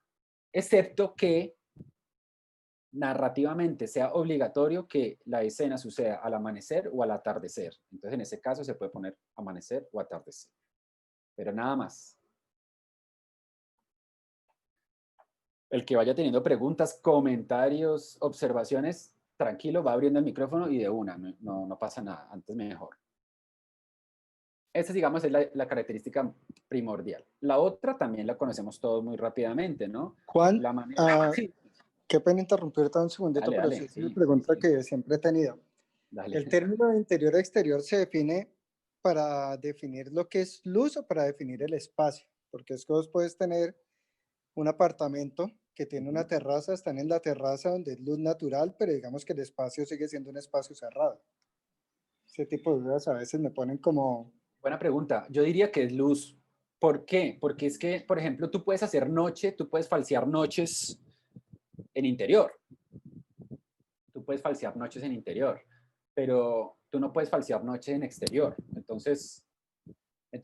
excepto que narrativamente sea obligatorio que la escena suceda al amanecer o al atardecer. Entonces, en ese caso se puede poner amanecer o atardecer, pero nada más. El que vaya teniendo preguntas, comentarios, observaciones, tranquilo, va abriendo el micrófono y de una, no pasa nada, antes mejor. Esta, digamos, es la característica primordial. La otra también la conocemos todos muy rápidamente, ¿no? Juan, La manera... Sí. qué pena interrumpirte un segundito, Dale, pero dale, sí es sí, una pregunta sí. que siempre he tenido. Dale. ¿El término de interior o exterior se define para definir lo que es luz o para definir el espacio? Porque es que vos puedes tener un apartamento que tiene una terraza, están en la terraza donde es luz natural, pero digamos que el espacio sigue siendo un espacio cerrado. Ese tipo de dudas a veces me ponen como... Buena pregunta. Yo diría que es luz. ¿Por qué? Porque es que, por ejemplo, tú puedes hacer noche, tú puedes falsear noches en interior. Tú puedes falsear noches en interior, pero tú no puedes falsear noches en exterior. Entonces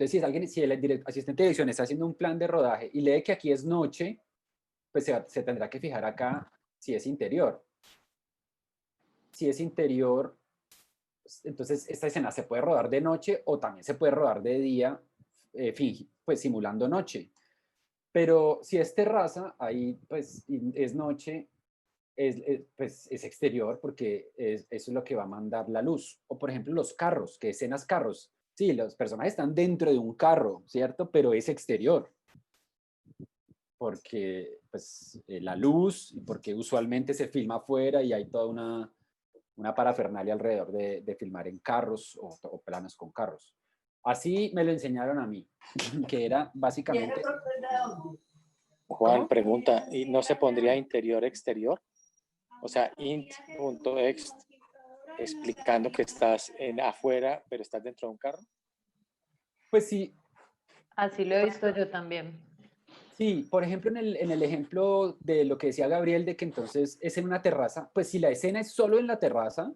si el asistente de dirección está haciendo un plan de rodaje y lee que aquí es noche, pues se tendrá que fijar acá si es interior. Si es interior, entonces esta escena se puede rodar de noche o también se puede rodar de día, pues simulando noche. Pero si es terraza, ahí pues es noche, pues es exterior porque eso es lo que va a mandar la luz. O por ejemplo los carros, que escenas carros. Sí, los personajes están dentro de un carro, ¿cierto? Pero es exterior. Porque pues la luz, y porque usualmente se filma afuera y hay toda una parafernalia alrededor de filmar en carros o planos con carros. Así me lo enseñaron a mí, que era básicamente... Juan, ¿Cómo? pregunta, ¿y no se pondría interior-exterior? O sea, int.ext explicando que estás afuera, pero estás dentro de un carro. Pues sí, Así lo he visto yo también. sí, por ejemplo, en el ejemplo de lo que decía Gabriel, de que entonces es en una terraza, pues si la escena es solo en la terraza,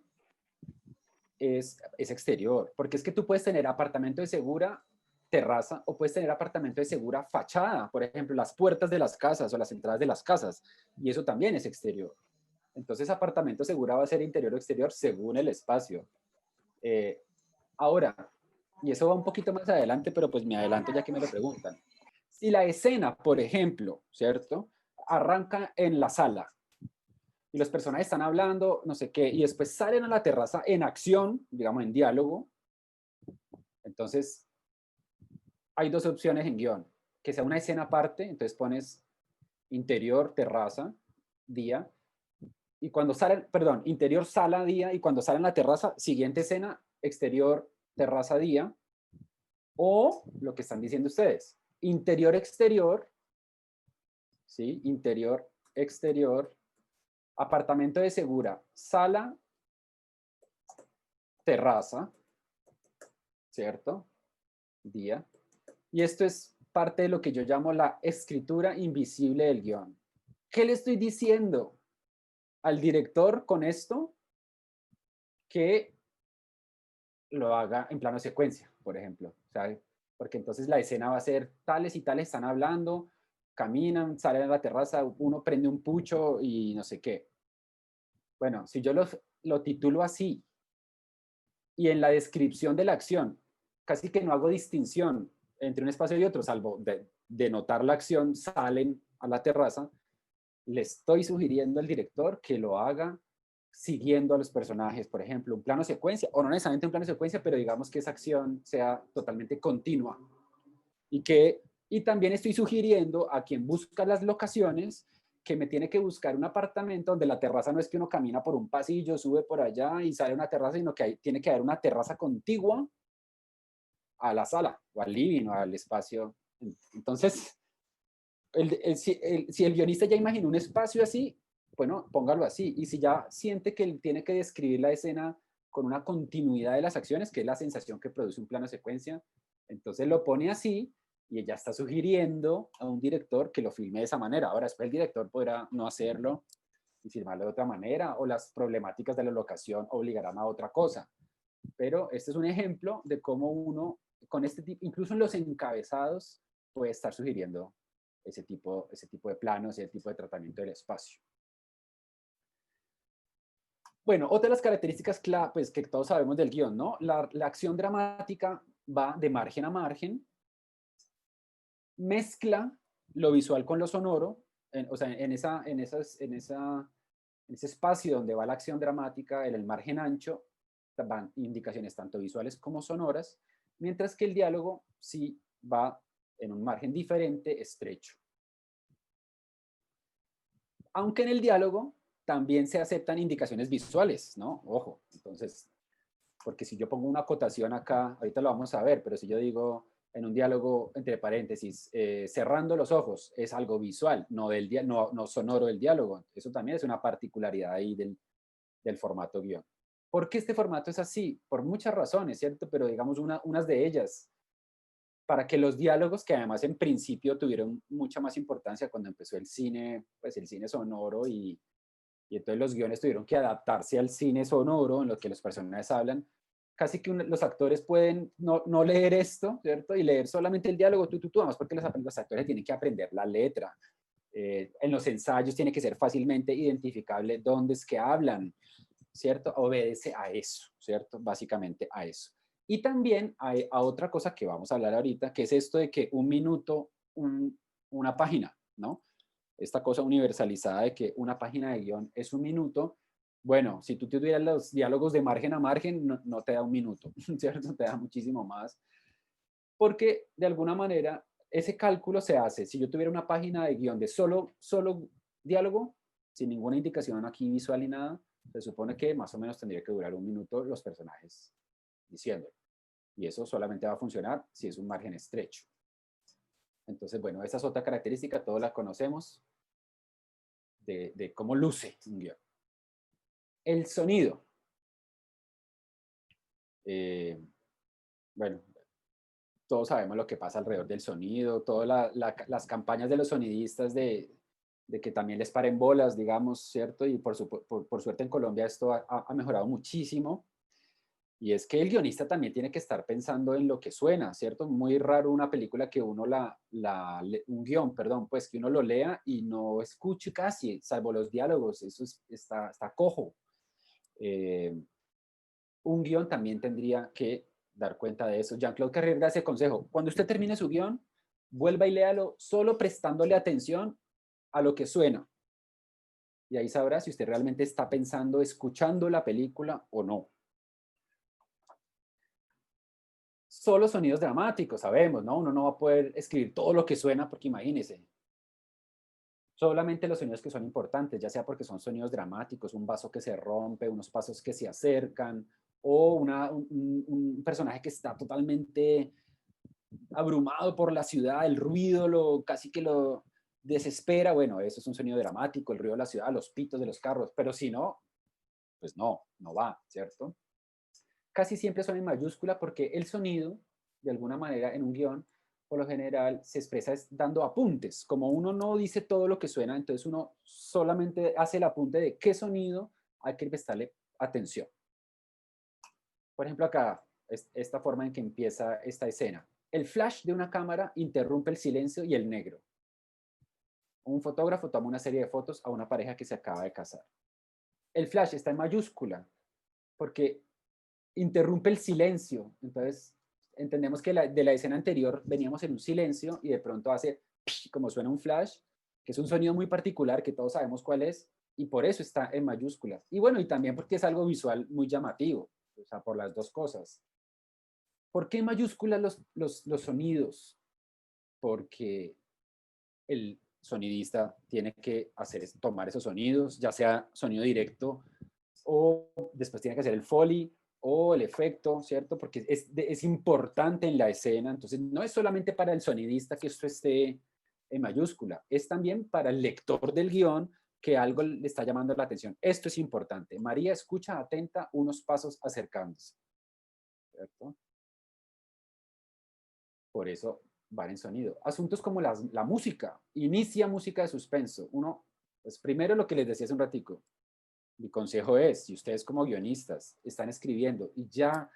es exterior, porque es que tú puedes tener apartamento de segura, terraza, o puedes tener apartamento de segura, fachada, por ejemplo, las puertas de las casas o las entradas de las casas, y eso también es exterior. Entonces, apartamento segura va a ser interior o exterior según el espacio. Ahora, y eso va un poquito más adelante, pero pues me adelanto ya que me lo preguntan. Si la escena, por ejemplo, ¿cierto? Arranca en la sala y los personajes están hablando, no sé qué, y después salen a la terraza en acción, digamos en diálogo, entonces hay dos opciones en guión. Que sea una escena aparte, entonces pones interior, terraza, día, y cuando salen, perdón, interior, sala, día, y cuando salen a la terraza, siguiente escena, exterior, terraza, día, o lo que están diciendo ustedes, interior, exterior, ¿sí? Interior, exterior, apartamento de segura, sala, terraza, ¿cierto? Día. Y esto es parte de lo que yo llamo la escritura invisible del guión. ¿Qué le estoy diciendo al director con esto? Que lo haga en plano secuencia, por ejemplo. O sea, porque entonces la escena va a ser tales y tales están hablando, caminan, salen a la terraza, uno prende un pucho y no sé qué. Bueno, si yo lo titulo así y en la descripción de la acción casi que no hago distinción entre un espacio y otro, salvo de notar la acción, salen a la terraza, le estoy sugiriendo al director que lo haga siguiendo a los personajes, por ejemplo, un plano secuencia, o no necesariamente un plano secuencia, pero digamos que esa acción sea totalmente continua. Y también estoy sugiriendo a quien busca las locaciones que me tiene que buscar un apartamento donde la terraza no es que uno camina por un pasillo, sube por allá y sale a una terraza, sino que tiene que haber una terraza contigua a la sala, o al living, o al espacio. Entonces, si el guionista ya imaginó un espacio así, bueno, póngalo así. Y si ya siente que él tiene que describir la escena con una continuidad de las acciones, que es la sensación que produce un plano secuencia, entonces lo pone así y ella está sugiriendo a un director que lo filme de esa manera. Ahora, después el director podrá no hacerlo y filmarlo de otra manera, o las problemáticas de la locación obligarán a otra cosa. Pero este es un ejemplo de cómo uno, con este tipo, incluso en los encabezados, puede estar sugiriendo ese tipo de planos y ese tipo de tratamiento del espacio. Bueno, otra de las características pues, que todos sabemos del guión, ¿no? La acción dramática va de margen a margen, mezcla lo visual con lo sonoro, o sea, en ese espacio donde va la acción dramática, en el margen ancho, van indicaciones tanto visuales como sonoras, mientras que el diálogo sí va en un margen diferente, estrecho. Aunque en el diálogo también se aceptan indicaciones visuales, ¿no? Ojo, entonces, porque si yo pongo una acotación acá, ahorita lo vamos a ver, pero si yo digo en un diálogo entre paréntesis, cerrando los ojos, es algo visual, no sonoro del diálogo. Eso también es una particularidad ahí del formato guión. ¿Por qué este formato es así? Por muchas razones, ¿cierto? Pero digamos unas de ellas, para que los diálogos, que además en principio tuvieron mucha más importancia cuando empezó el cine, pues el cine sonoro y entonces los guiones tuvieron que adaptarse al cine sonoro en lo que los personajes hablan, casi que los actores pueden no leer esto, ¿cierto? Y leer solamente el diálogo, además porque los actores tienen que aprender la letra. En los ensayos tiene que ser fácilmente identificable dónde es que hablan, ¿cierto? Obedece a eso, ¿cierto? Básicamente a eso. Y también a otra cosa que vamos a hablar ahorita, que es esto de que un minuto, una página, ¿no? Esta cosa universalizada de que una página de guión es un minuto. Bueno, si tú tuvieras los diálogos de margen a margen, no te da un minuto, ¿cierto? Te da muchísimo más. Porque de alguna manera ese cálculo se hace. Si yo tuviera una página de guión de solo diálogo, sin ninguna indicación aquí visual ni nada, Se supone que más o menos tendría que durar 1 minuto los personajes diciéndolo. Y eso solamente va a funcionar si es un margen estrecho. Entonces, bueno, esa es otra característica, todos la conocemos, de cómo luce un guión. El sonido. Bueno, todos sabemos lo que pasa alrededor del sonido, todas las campañas de los sonidistas de que también les paren bolas, digamos, ¿cierto? Y por suerte en Colombia esto ha mejorado muchísimo. Y es que el guionista también tiene que estar pensando en lo que suena, ¿cierto? Muy raro una película que uno un guión, perdón, pues que uno lo lea y no escuche casi, salvo los diálogos, eso está cojo. Un guión también tendría que dar cuenta de eso. Jean-Claude Carrier da ese consejo. Cuando usted termine su guión, vuelva y léalo solo prestándole atención a lo que suena. Y ahí sabrá si usted realmente está pensando, escuchando la película o no. Solo sonidos dramáticos, sabemos, ¿no? Uno no va a poder escribir todo lo que suena porque imagínese. Solamente los sonidos que son importantes, ya sea porque son sonidos dramáticos, un vaso que se rompe, unos pasos que se acercan, o un personaje que está totalmente abrumado por la ciudad, el ruido casi que lo desespera. Bueno, eso es un sonido dramático, el ruido de la ciudad, los pitos de los carros, pero si no, pues no va, ¿cierto? Casi siempre son en mayúscula porque el sonido, de alguna manera, en un guión, por lo general, se expresa dando apuntes. Como uno no dice todo lo que suena, entonces uno solamente hace el apunte de qué sonido hay que prestarle atención. Por ejemplo, acá, esta forma en que empieza esta escena. El flash de una cámara interrumpe el silencio y el negro. Un fotógrafo toma una serie de fotos a una pareja que se acaba de casar. El flash está en mayúscula porque interrumpe el silencio. Entonces, entendemos que de la escena anterior veníamos en un silencio y de pronto hace como suena un flash, que es un sonido muy particular que todos sabemos cuál es, y por eso está en mayúsculas. Y bueno, y también porque es algo visual muy llamativo, o sea, por las dos cosas. ¿Por qué en mayúsculas los sonidos? Porque el sonidista tiene que tomar esos sonidos, ya sea sonido directo o después tiene que hacer el Foley o el efecto, ¿cierto? Porque es importante en la escena, entonces no es solamente para el sonidista que esto esté en mayúscula, es también para el lector del guión que algo le está llamando la atención. Esto es importante. María escucha atenta unos pasos acercándose, ¿cierto? Por eso van en sonido. Asuntos como la música, inicia música de suspenso. Pues primero lo que les decía hace un ratico, mi consejo es, si ustedes como guionistas están escribiendo y ya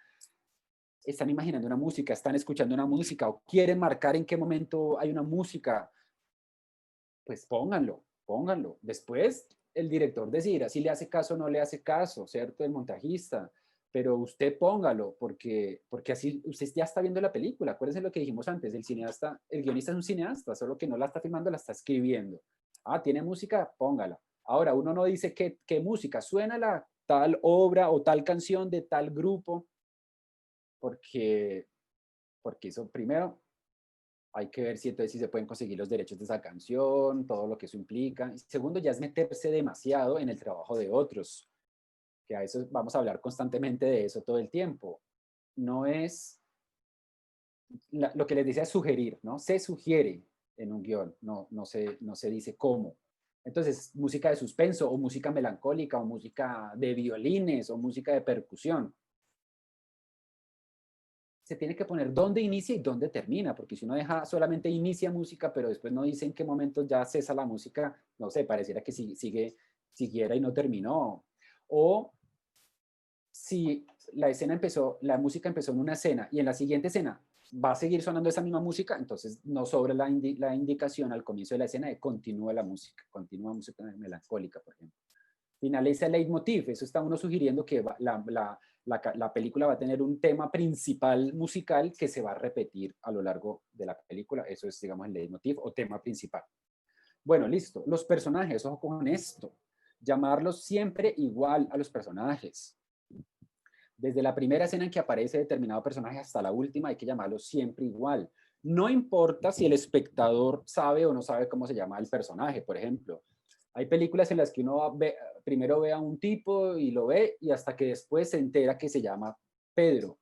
están imaginando una música, están escuchando una música o quieren marcar en qué momento hay una música, pues pónganlo. Después el director decidirá si le hace caso o no le hace caso, ¿cierto? El montajista. Pero usted póngalo, porque así usted ya está viendo la película. Acuérdense lo que dijimos antes, el guionista es un cineasta, solo que no la está filmando, la está escribiendo. Ah, ¿tiene música? Póngala. Ahora, uno no dice qué música, suena la tal obra o tal canción de tal grupo, porque eso primero hay que ver si entonces si se pueden conseguir los derechos de esa canción, todo lo que eso implica. Y segundo, ya es meterse demasiado en el trabajo de otros, que a eso vamos a hablar constantemente de eso todo el tiempo. No es, lo que les dice es sugerir, ¿no? Se sugiere en un guión, no se dice cómo. Entonces, música de suspenso o música melancólica o música de violines o música de percusión. Se tiene que poner dónde inicia y dónde termina, porque si uno deja solamente inicia música, pero después no dice en qué momento ya cesa la música, no sé, pareciera que siguiera y no terminó. O si la música empezó en una escena y en la siguiente escena va a seguir sonando esa misma música, entonces no sobra la indicación al comienzo de la escena de continúa música melancólica, por ejemplo. Finaliza el leitmotiv, eso está uno sugiriendo que la película va a tener un tema principal musical que se va a repetir a lo largo de la película, eso es, digamos, el leitmotiv o tema principal. Bueno, listo, los personajes, ojo con esto, llamarlos siempre igual a los personajes. Desde la primera escena en que aparece determinado personaje hasta la última hay que llamarlo siempre igual. No importa si el espectador sabe o no sabe cómo se llama el personaje, por ejemplo. Hay películas en las que uno primero ve a un tipo y lo ve y hasta que después se entera que se llama Pedro.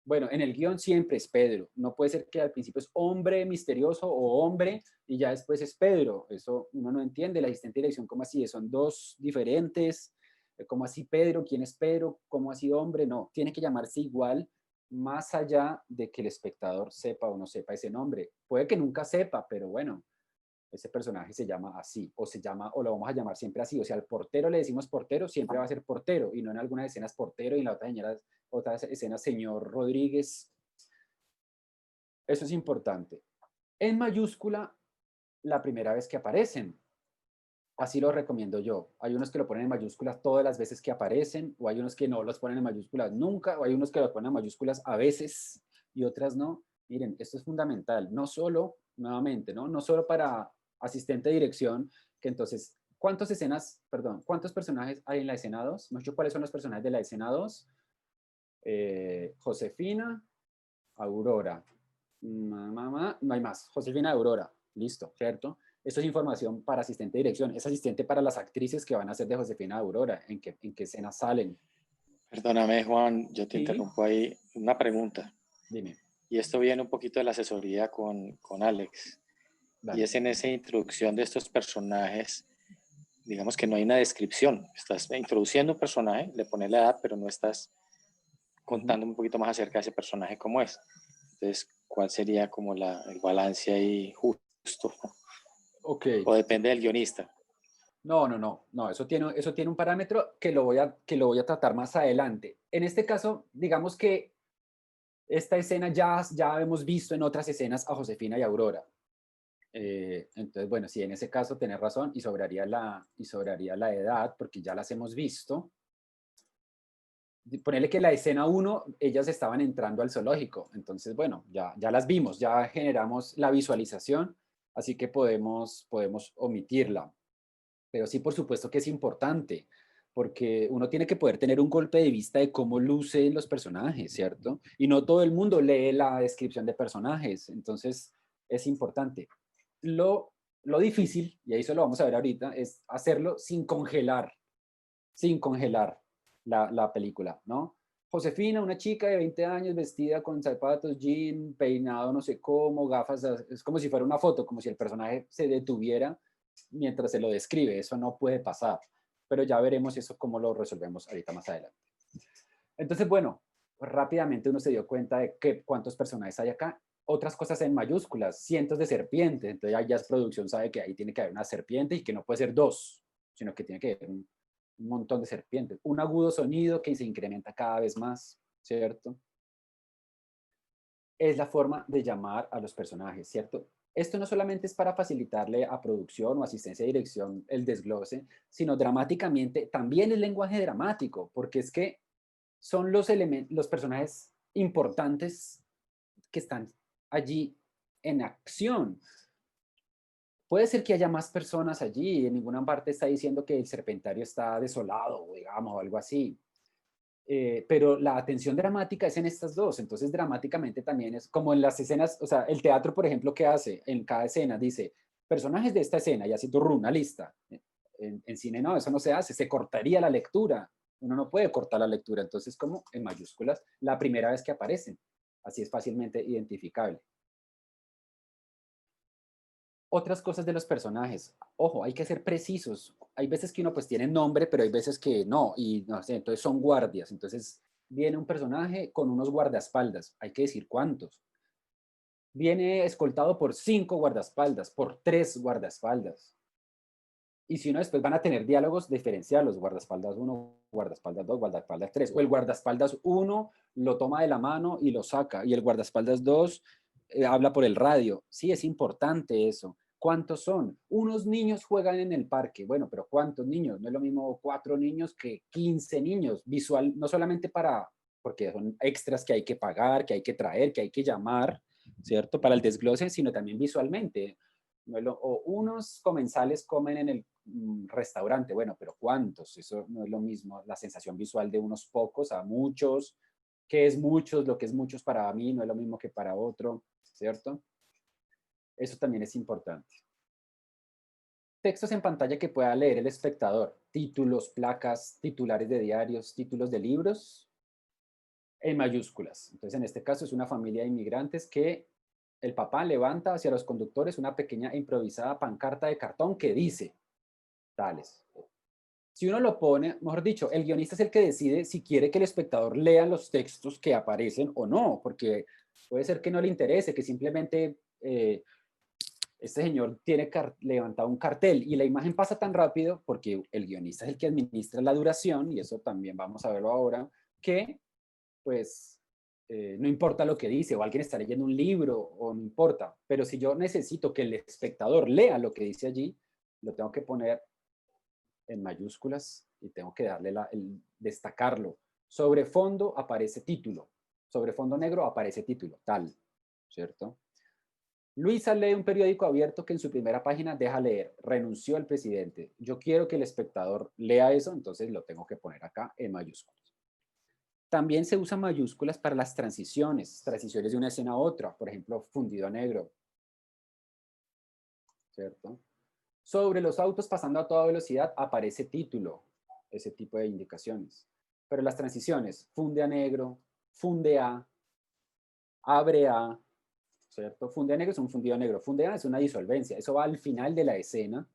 Bueno, en el guión siempre es Pedro. No puede ser que al principio es hombre misterioso o hombre y ya después es Pedro. Eso uno no entiende. El asistente de dirección, ¿cómo así? Son dos diferentes. ¿Cómo así Pedro? ¿Quién es Pedro? ¿Cómo así hombre? No, tiene que llamarse igual más allá de que el espectador sepa o no sepa ese nombre. Puede que nunca sepa, pero bueno, ese personaje se llama así, o se llama, o lo vamos a llamar siempre así. O sea, al portero le decimos portero, siempre va a ser portero, y no en algunas escenas portero y en la otra escena señor Rodríguez. Eso es importante. En mayúscula, la primera vez que aparecen. Así lo recomiendo yo. Hay unos que lo ponen en mayúsculas todas las veces que aparecen, o hay unos que no los ponen en mayúsculas nunca, o hay unos que lo ponen en mayúsculas a veces y otras no. Miren, esto es fundamental, no solo, nuevamente, no solo para asistente de dirección, que entonces, ¿cuántos personajes hay en la escena 2? ¿No sé cuáles son los personajes de la escena 2? Josefina, Aurora, mamá, no hay más, Josefina, Aurora, listo, ¿cierto? Esto es información para asistente de dirección, es asistente para las actrices que van a ser de Josefina, Aurora, en qué escenas salen. Perdóname, Juan, yo te Sí. interrumpo ahí. Una pregunta. Dime. Y esto viene un poquito de la asesoría con Alex. Dale. Y es en esa introducción de estos personajes, digamos que no hay una descripción. Estás introduciendo un personaje, le pones la edad, pero no estás contando un poquito más acerca de ese personaje cómo es. Entonces, ¿cuál sería como el balance ahí justo? Ok. O depende del guionista. No, eso tiene un parámetro que lo voy a tratar más adelante. En este caso, digamos que esta escena ya hemos visto en otras escenas a Josefina y Aurora. Entonces, bueno, sí, en ese caso tenés razón y sobraría la edad porque ya las hemos visto. Ponerle que la escena 1, ellas estaban entrando al zoológico. Entonces, bueno, ya las vimos, ya generamos la visualización, así que podemos omitirla. Pero sí, por supuesto que es importante, porque uno tiene que poder tener un golpe de vista de cómo lucen los personajes, ¿cierto? Y no todo el mundo lee la descripción de personajes, entonces es importante. Lo difícil, y ahí eso lo vamos a ver ahorita, es hacerlo sin congelar la película, ¿no? Josefina, una chica de 20 años vestida con zapatos, jean, peinado no sé cómo, gafas, es como si fuera una foto, como si el personaje se detuviera mientras se lo describe. Eso no puede pasar, pero ya veremos eso cómo lo resolvemos ahorita más adelante. Entonces, bueno, rápidamente uno se dio cuenta de cuántos personajes hay acá. Otras cosas en mayúsculas, cientos de serpientes. Entonces ya es producción, sabe que ahí tiene que haber una serpiente y que no puede ser dos, sino que tiene que haber un montón de serpientes. Un agudo sonido que se incrementa cada vez más, ¿cierto? Es la forma de llamar a los personajes, ¿cierto? Esto no solamente es para facilitarle a producción o asistencia de dirección el desglose, sino dramáticamente también el lenguaje dramático, porque es que son los personajes importantes que están allí en acción. Puede ser que haya más personas allí, en ninguna parte está diciendo que el serpentario está desolado, digamos, o algo así. Pero la atención dramática es en estas dos, entonces dramáticamente también es como en las escenas, o sea, el teatro, por ejemplo, ¿qué hace? En cada escena dice, personajes de esta escena, y así una lista. En cine no, eso no se hace, se cortaría la lectura, uno no puede cortar la lectura, entonces como en mayúsculas, la primera vez que aparecen, así es fácilmente identificable. Otras cosas de los personajes. Ojo, hay que ser precisos. Hay veces que uno pues tiene nombre, pero hay veces que no, y no sé, entonces son guardias. Entonces viene un personaje con unos guardaespaldas. Hay que decir cuántos. Viene escoltado por 5 guardaespaldas, por 3 guardaespaldas. Y si uno después van a tener diálogos, diferenciarlos. Guardaespaldas 1, guardaespaldas 2, guardaespaldas 3. O el guardaespaldas 1 lo toma de la mano y lo saca. Y el guardaespaldas 2 habla por el radio. Sí, es importante eso. ¿Cuántos son? Unos niños juegan en el parque. Bueno, pero ¿cuántos niños? No es lo mismo 4 niños que 15 niños. Visual, no solamente porque son extras que hay que pagar, que hay que traer, que hay que llamar, ¿cierto? Para el desglose, sino también visualmente. No es o unos comensales comen en el restaurante, bueno, pero ¿cuántos? Eso no es lo mismo. La sensación visual de unos pocos a muchos. ¿Qué es muchos? Lo que es muchos para mí no es lo mismo que para otro, ¿cierto? Eso también es importante. Textos en pantalla que pueda leer el espectador. Títulos, placas, titulares de diarios, títulos de libros, en mayúsculas. Entonces, en este caso es una familia de inmigrantes que el papá levanta hacia los conductores una pequeña e improvisada pancarta de cartón que dice tales. Si uno lo pone, mejor dicho, el guionista es el que decide si quiere que el espectador lea los textos que aparecen o no, porque puede ser que no le interese, que simplemente este señor tiene levantado un cartel y la imagen pasa tan rápido porque el guionista es el que administra la duración, y eso también vamos a verlo ahora, que pues no importa lo que dice, o alguien está leyendo un libro, o no importa, pero si yo necesito que el espectador lea lo que dice allí, lo tengo que poner en mayúsculas y tengo que darle el destacarlo. Sobre fondo aparece título, sobre fondo negro aparece título, tal, ¿cierto? Luisa lee un periódico abierto que en su primera página deja leer, renunció el presidente. Yo quiero que el espectador lea eso, entonces lo tengo que poner acá en mayúsculas. También se usan mayúsculas para las transiciones de una escena a otra, por ejemplo, fundido a negro, ¿cierto? Sobre los autos pasando a toda velocidad aparece título, ese tipo de indicaciones. Pero las transiciones, funde a negro, funde a, abre a, ¿cierto? Funde a negro es un fundido a negro, funde a es una disolvencia, eso va al final de la escena.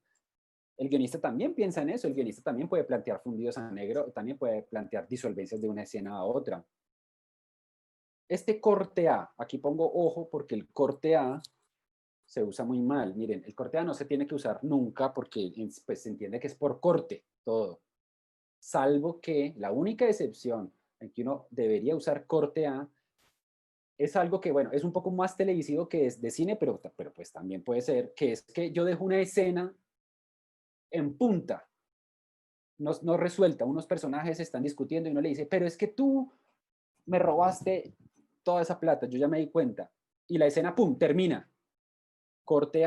El guionista también piensa en eso, el guionista también puede plantear fundidos a negro, también puede plantear disolvencias de una escena a otra. Este corte A, aquí pongo ojo porque el corte A se usa muy mal. Miren, el corte A no se tiene que usar nunca porque pues, se entiende que es por corte todo. Salvo que la única excepción en que uno debería usar corte A es algo que, bueno, es un poco más televisivo que es de cine, pero pues también puede ser, que es que yo dejo una escena en punta, no resuelta. Unos personajes están discutiendo y uno le dice, pero es que tú me robaste toda esa plata, yo ya me di cuenta. Y la escena, pum, termina. Corte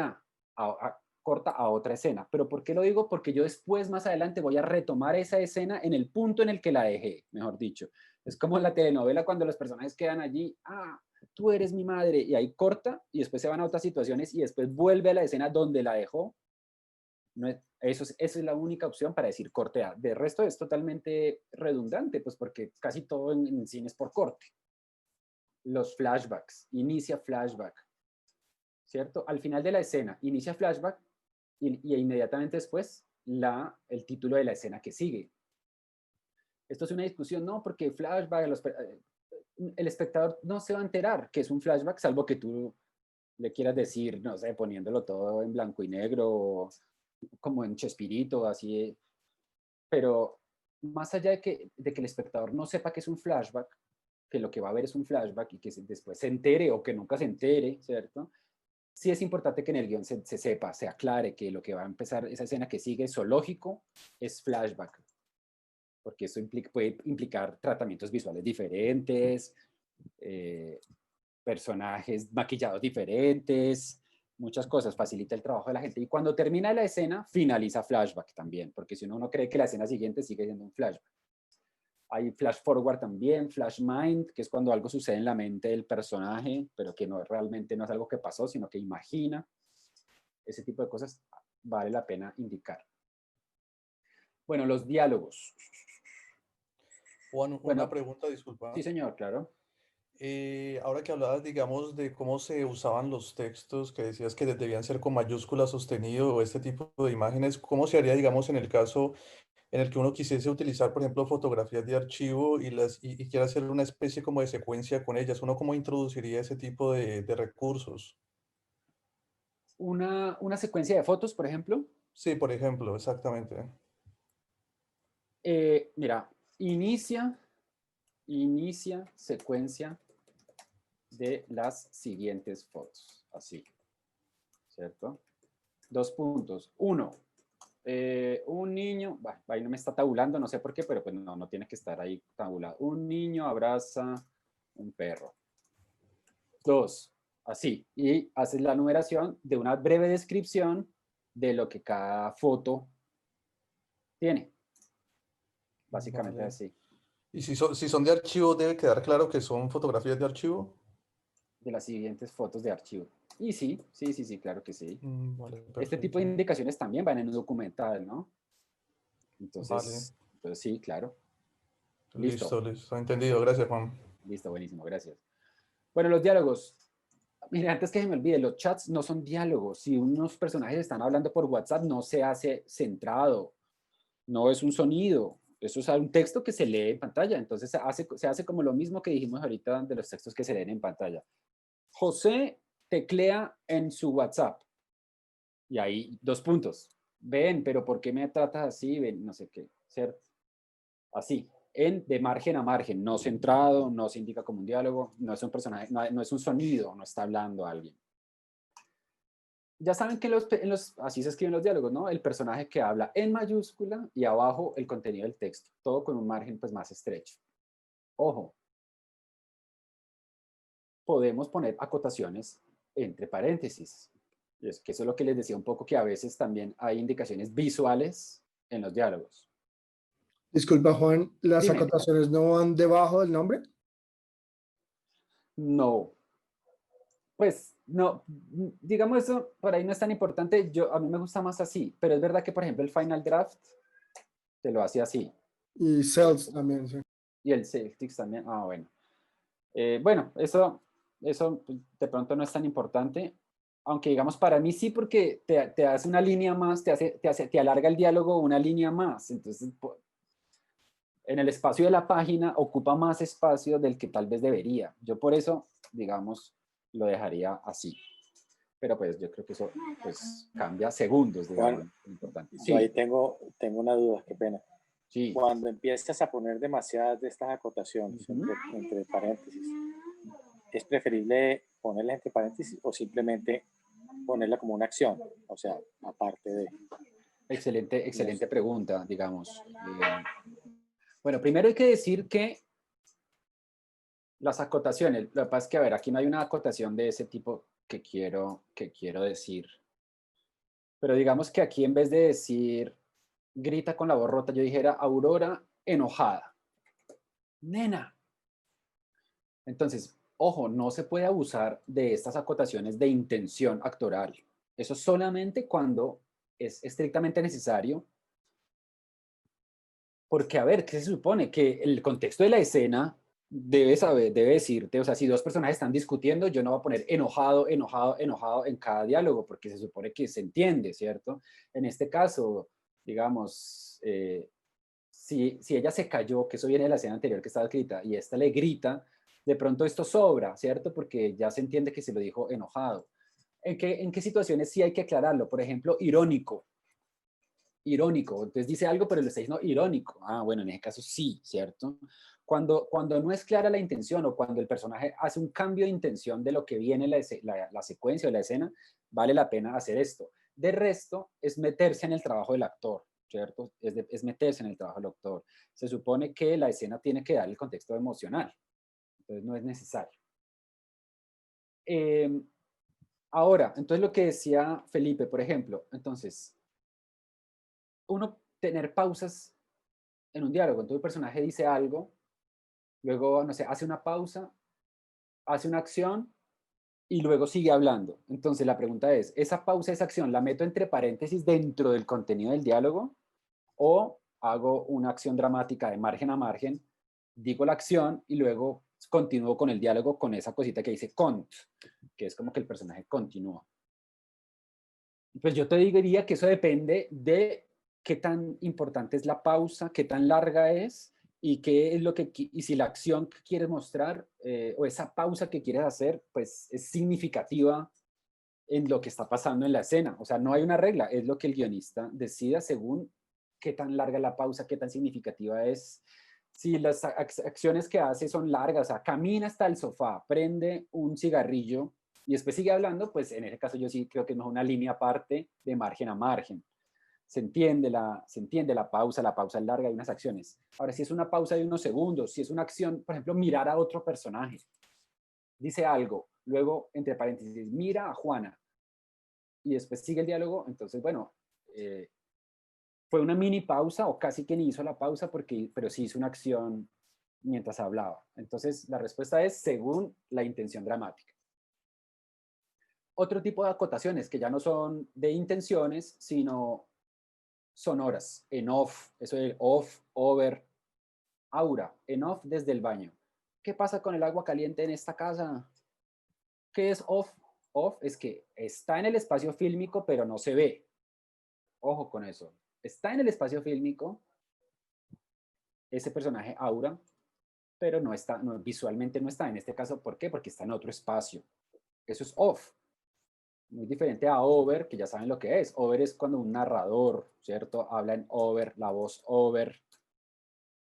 corta a otra escena. ¿Pero por qué lo digo? Porque yo después, más adelante, voy a retomar esa escena en el punto en el que la dejé, mejor dicho. Es como en la telenovela cuando los personajes quedan allí, tú eres mi madre, y ahí corta, y después se van a otras situaciones, y después vuelve a la escena donde la dejó. No es, esa es la única opción para decir corte A. De resto es totalmente redundante, pues porque casi todo en cine es por corte. Los flashbacks, inicia flashback, ¿cierto? Al final de la escena inicia flashback y inmediatamente después el título de la escena que sigue. Esto es una discusión, no, porque flashback, el espectador no se va a enterar que es un flashback, salvo que tú le quieras decir, no sé, poniéndolo todo en blanco y negro, como en Chespirito, así. Pero más allá de que el espectador no sepa que es un flashback, que lo que va a ver es un flashback y que después se entere o que nunca se entere, ¿cierto? Sí es importante que en el guión se sepa, se aclare que lo que va a empezar, esa escena que sigue, zoológico, es flashback. Porque eso puede implicar tratamientos visuales diferentes, personajes maquillados diferentes, muchas cosas, facilita el trabajo de la gente. Y cuando termina la escena, finaliza flashback también, porque si uno no cree que la escena siguiente sigue siendo un flashback. Hay flash forward también, flash mind, que es cuando algo sucede en la mente del personaje, pero que realmente no es algo que pasó, sino que imagina. Ese tipo de cosas vale la pena indicar. Bueno, los diálogos. Juan, Bueno, una pregunta, disculpa. Sí, señor, claro. Ahora que hablabas, digamos, de cómo se usaban los textos, que decías que debían ser con mayúscula sostenido o este tipo de imágenes, ¿cómo se haría, digamos, en el caso en el que uno quisiese utilizar, por ejemplo, fotografías de archivo y quiera hacer una especie como de secuencia con ellas? ¿Uno cómo introduciría ese tipo de recursos? Una secuencia de fotos, por ejemplo. Sí, por ejemplo, exactamente. Mira, inicia secuencia de las siguientes fotos. Así, ¿cierto? 2 puntos. 1. Un niño, ahí no me está tabulando, no sé por qué, pero pues no tiene que estar ahí tabulado. Un niño abraza un perro. 2. Así. Y haces la numeración de una breve descripción de lo que cada foto tiene. Básicamente Vale. así. Y si son de archivo, debe quedar claro que son fotografías de archivo. De las siguientes fotos de archivo. Y sí, claro que sí. Vale, Este tipo de perfecto. indicaciones también van en un documental, ¿no? Vale, Entonces sí, claro. listo, Listo, listo. Entendido. Gracias, Juan. listo, buenísimo, gracias. Bueno, los diálogos. Mire, antes que se me olvide, los chats no son diálogos. Si unos personajes están hablando por WhatsApp, no se hace centrado, no es un sonido, eso es un texto que se lee en pantalla. Entonces se hace como lo mismo que dijimos ahorita de los textos que se leen en pantalla. José teclea en su WhatsApp y ahí 2 puntos. Ven, pero ¿por qué me tratas así? Ven, no sé qué, ¿cierto? Así, de margen a margen, no centrado, no se indica como un diálogo, no es un personaje, no es un sonido, no está hablando alguien. Ya saben que así se escriben los diálogos, ¿no? El personaje que habla en mayúscula y abajo el contenido del texto, todo con un margen pues más estrecho. Ojo, podemos poner acotaciones entre paréntesis. Y es que eso es lo que les decía un poco, que a veces también hay indicaciones visuales en los diálogos. Disculpa, Juan, ¿las Dime, acotaciones no van debajo del nombre? no, pues no, digamos eso, por ahí no es tan importante. A mí me gusta más así, pero es verdad que, por ejemplo, el Final Draft te lo hace así. Y cells también, sí. Y el Celtics también. Ah, bueno. Bueno, eso de pronto no es tan importante, aunque digamos para mí sí, porque te hace una línea más, te alarga el diálogo una línea más. Entonces, en el espacio de la página ocupa más espacio del que tal vez debería. Yo por eso, digamos, lo dejaría así. Pero pues yo creo que eso pues cambia segundos, digamos, Juan, importante. yo ahí Sí, tengo una duda, qué pena. sí. Cuando empiezas a poner demasiadas de estas acotaciones entre paréntesis, ¿es preferible ponerlas entre paréntesis o simplemente ponerla como una acción? O sea, aparte de... Excelente, No excelente sé. pregunta, digamos. Bueno, primero hay que decir que las acotaciones, lo que pasa es que, a ver, aquí no hay una acotación de ese tipo que quiero decir. Pero digamos que aquí en vez de decir grita con la voz rota, yo dijera Aurora enojada. Nena. Entonces, ojo, no se puede abusar de estas acotaciones de intención actoral. Eso solamente cuando es estrictamente necesario. Porque, a ver, ¿qué se supone? Que el contexto de la escena debe decirte, o sea, si dos personajes están discutiendo, yo no voy a poner enojado, enojado, enojado en cada diálogo, porque se supone que se entiende, ¿cierto? En este caso, digamos, si ella se cayó, que eso viene de la escena anterior que estaba escrita, y esta le grita, de pronto esto sobra, ¿cierto? Porque ya se entiende que se lo dijo enojado. ¿En qué situaciones sí hay que aclararlo? Por ejemplo, irónico. Irónico, entonces dice algo, pero le está diciendo irónico. Ah, bueno, en ese caso sí, ¿cierto? Cuando no es clara la intención o cuando el personaje hace un cambio de intención de lo que viene la secuencia o la escena, vale la pena hacer esto. De resto, es meterse en el trabajo del actor, ¿cierto? Es meterse en el trabajo del actor. Se supone que la escena tiene que dar el contexto emocional, entonces no es necesario. Eh, Ahora, entonces lo que decía Felipe, por ejemplo, entonces, uno tener pausas en un diálogo. Entonces el personaje dice algo, luego, no sé, hace una pausa, hace una acción y luego sigue hablando. Entonces la pregunta es, ¿esa pausa, esa acción, la meto entre paréntesis dentro del contenido del diálogo o hago una acción dramática de margen a margen, digo la acción y luego continúo con el diálogo con esa cosita que dice cont, que es como que el personaje continúa? Pues yo te diría que eso depende de qué tan importante es la pausa, qué tan larga es y qué es y si la acción que quieres mostrar o esa pausa que quieres hacer, pues es significativa en lo que está pasando en la escena. O sea, no hay una regla, es lo que el guionista decida según qué tan larga la pausa, qué tan significativa es. Si las acciones que hace son largas, o sea, camina hasta el sofá, prende un cigarrillo y después sigue hablando, pues en ese caso yo sí creo que es una línea aparte de margen a margen. Se entiende la pausa es larga de unas acciones. Ahora, si es una pausa de unos segundos, si es una acción, por ejemplo, mirar a otro personaje, dice algo, luego, entre paréntesis, mira a Juana, y después sigue el diálogo, entonces, bueno, fue una mini pausa o casi que ni hizo la pausa, pero sí hizo una acción mientras hablaba. Entonces, la respuesta es según la intención dramática. otro tipo de acotaciones que ya no son de intenciones, sino sonoras, en off, eso de off, over, aura, en off desde el baño. ¿Qué pasa con el agua caliente en esta casa? ¿Qué es off? Off es que está en el espacio fílmico, pero no se ve. Ojo con eso. Está en el espacio fílmico ese personaje aura, pero no está, no, visualmente no está. En este caso, ¿por qué? Porque está en otro espacio. Eso es off. Muy diferente a over, que ya saben lo que es. Over es cuando un narrador, ¿cierto? Habla en over, la voz over.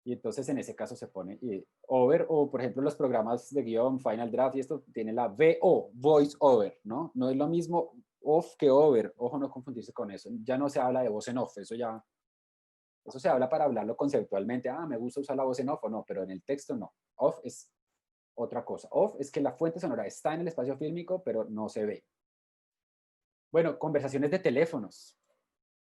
Y entonces en ese caso se pone over, o por ejemplo los programas de guión, Final Draft y esto, tiene la VO, voice over, ¿no? No es lo mismo off que over. Ojo, no confundirse con eso. Ya no se habla de voz en off, eso se habla para hablarlo conceptualmente. Ah, me gusta usar la voz en off o no, pero en el texto no. Off es otra cosa. Off es que la fuente sonora está en el espacio fílmico, pero no se ve. Bueno, conversaciones de teléfonos,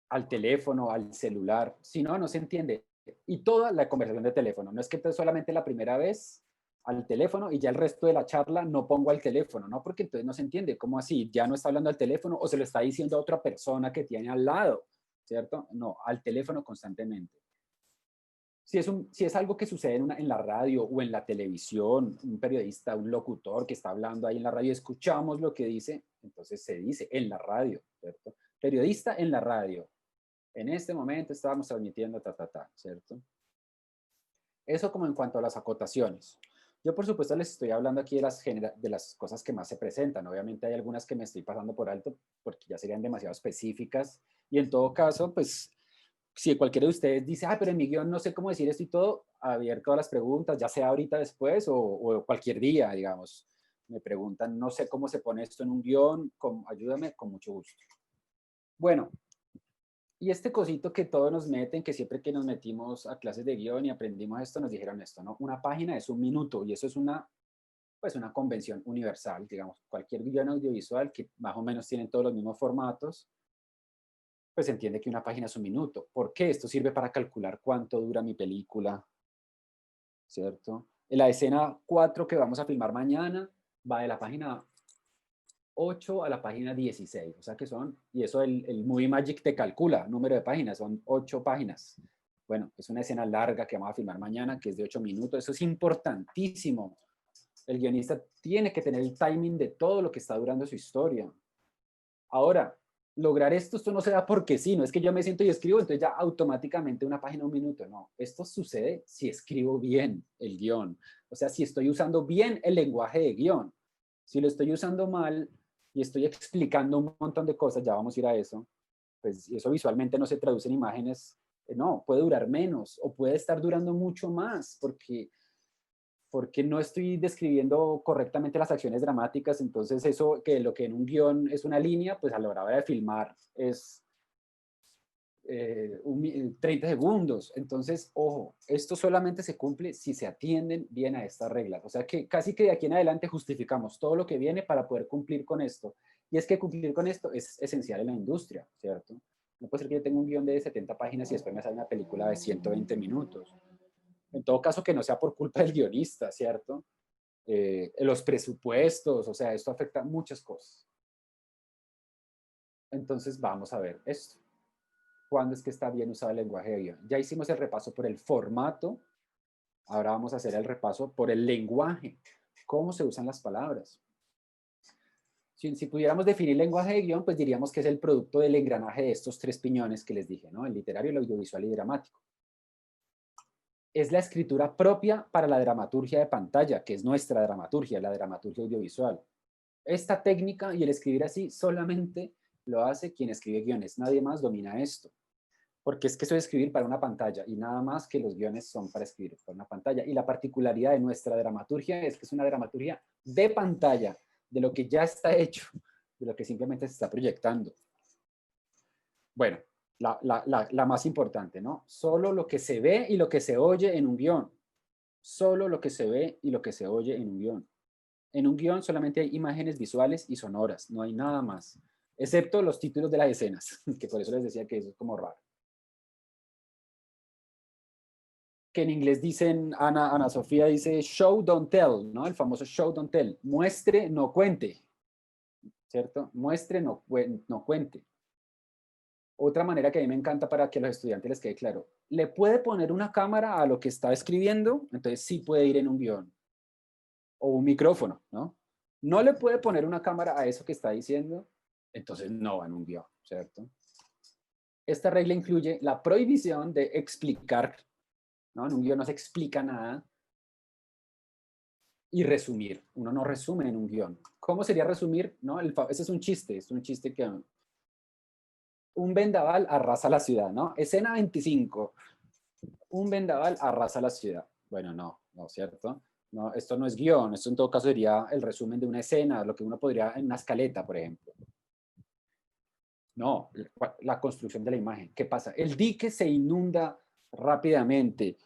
al teléfono, al celular. Si no, no se entiende. Y toda la conversación de teléfono. No es que solamente la primera vez al teléfono y ya el resto de la charla no pongo al teléfono, ¿no? Porque entonces no se entiende. ¿Cómo así? Ya no está hablando al teléfono o se lo está diciendo a otra persona que tiene al lado, ¿cierto? No, al teléfono constantemente. Si es algo que sucede en la radio o en la televisión, un periodista, un locutor que está hablando ahí en la radio, escuchamos lo que dice, entonces se dice en la radio, ¿cierto? Periodista en la radio. En este momento estábamos transmitiendo ¿cierto? Eso como en cuanto a las acotaciones. Yo, por supuesto, les estoy hablando aquí de las cosas que más se presentan. Obviamente hay algunas que me estoy pasando por alto porque ya serían demasiado específicas. Y en todo caso, pues, si cualquiera de ustedes dice, pero en mi guión no sé cómo decir esto y todo, abierto a las preguntas, ya sea ahorita después o cualquier día, digamos. Me preguntan, no sé cómo se pone esto en un guión, ayúdame, con mucho gusto. Bueno, y este cosito que todos nos meten, que siempre que nos metimos a clases de guión y aprendimos esto, nos dijeron esto, ¿no? Una página es 1 minuto y eso es pues una convención universal, digamos. Cualquier guión audiovisual que más o menos tienen todos los mismos formatos, pues entiende que una página es 1 minuto. ¿Por qué? Esto sirve para calcular cuánto dura mi película, ¿cierto? En la escena 4 que vamos a filmar mañana va de la página 8 a la página 16, o sea que y eso el Movie Magic te calcula, número de páginas, son 8 páginas. Bueno, es una escena larga que vamos a filmar mañana, que es de 8 minutos, eso es importantísimo. El guionista tiene que tener el timing de todo lo que está durando su historia. Ahora, lograr esto no se da porque sí, no es que yo me siento y escribo, entonces ya automáticamente una página 1 minuto, no. Esto sucede si escribo bien el guión, o sea, si estoy usando bien el lenguaje de guión. Si lo estoy usando mal y estoy explicando un montón de cosas, ya vamos a ir a eso, pues eso visualmente no se traduce en imágenes, no, puede durar menos o puede estar durando mucho más porque no estoy describiendo correctamente las acciones dramáticas, entonces eso que lo que en un guión es una línea, pues a la hora de filmar es 30 segundos. Entonces, ojo, esto solamente se cumple si se atienden bien a estas reglas. O sea que casi que de aquí en adelante justificamos todo lo que viene para poder cumplir con esto. Y es que cumplir con esto es esencial en la industria, ¿cierto? No puede ser que yo tenga un guión de 70 páginas y después me sale una película de 120 minutos. En todo caso, que no sea por culpa del guionista, ¿cierto? Los presupuestos, o sea, esto afecta muchas cosas. Entonces, vamos a ver esto. ¿Cuándo es que está bien usado el lenguaje de guión? Ya hicimos el repaso por el formato, ahora vamos a hacer el repaso por el lenguaje, cómo se usan las palabras. Si pudiéramos definir lenguaje de guión, pues diríamos que es el producto del engranaje de estos 3 piñones que les dije, ¿no? El literario, el audiovisual y dramático. Es la escritura propia para la dramaturgia de pantalla, que es nuestra dramaturgia, la dramaturgia audiovisual. Esta técnica y el escribir así solamente lo hace quien escribe guiones, nadie más domina esto. Porque es que eso es escribir para una pantalla y nada más que los guiones son para escribir para una pantalla. Y la particularidad de nuestra dramaturgia es que es una dramaturgia de pantalla, de lo que ya está hecho, de lo que simplemente se está proyectando. Bueno, la más importante, ¿no? Solo lo que se ve y lo que se oye en un guión. Solo lo que se ve y lo que se oye en un guión. En un guión solamente hay imágenes visuales y sonoras, no hay nada más, excepto los títulos de las escenas, que por eso les decía que eso es como raro. Que en inglés dicen, Ana Sofía dice show, don't tell, ¿no? El famoso show, don't tell. Muestre, no cuente. ¿cierto? Muestre, no, no cuente. Otra manera que a mí me encanta para que a los estudiantes les quede claro, le puede poner una cámara a lo que está escribiendo, entonces sí puede ir en un guión, o un micrófono, ¿no? No le puede poner una cámara a eso que está diciendo, entonces no va en un guión, ¿cierto? Esta regla incluye la prohibición de explicar, ¿no? En un guión no se explica nada, y resumir. Uno no resume en un guión. ¿Cómo sería resumir? ¿No? Ese es un chiste que un vendaval arrasa la ciudad, ¿no? Escena 25. Un vendaval arrasa la ciudad. Bueno, no, no, ¿cierto? No, esto no es guión, esto en todo caso sería el resumen de una escena, lo que uno podría en una escaleta, por ejemplo. No, la construcción de la imagen. ¿Qué pasa? El dique se inunda rápidamente.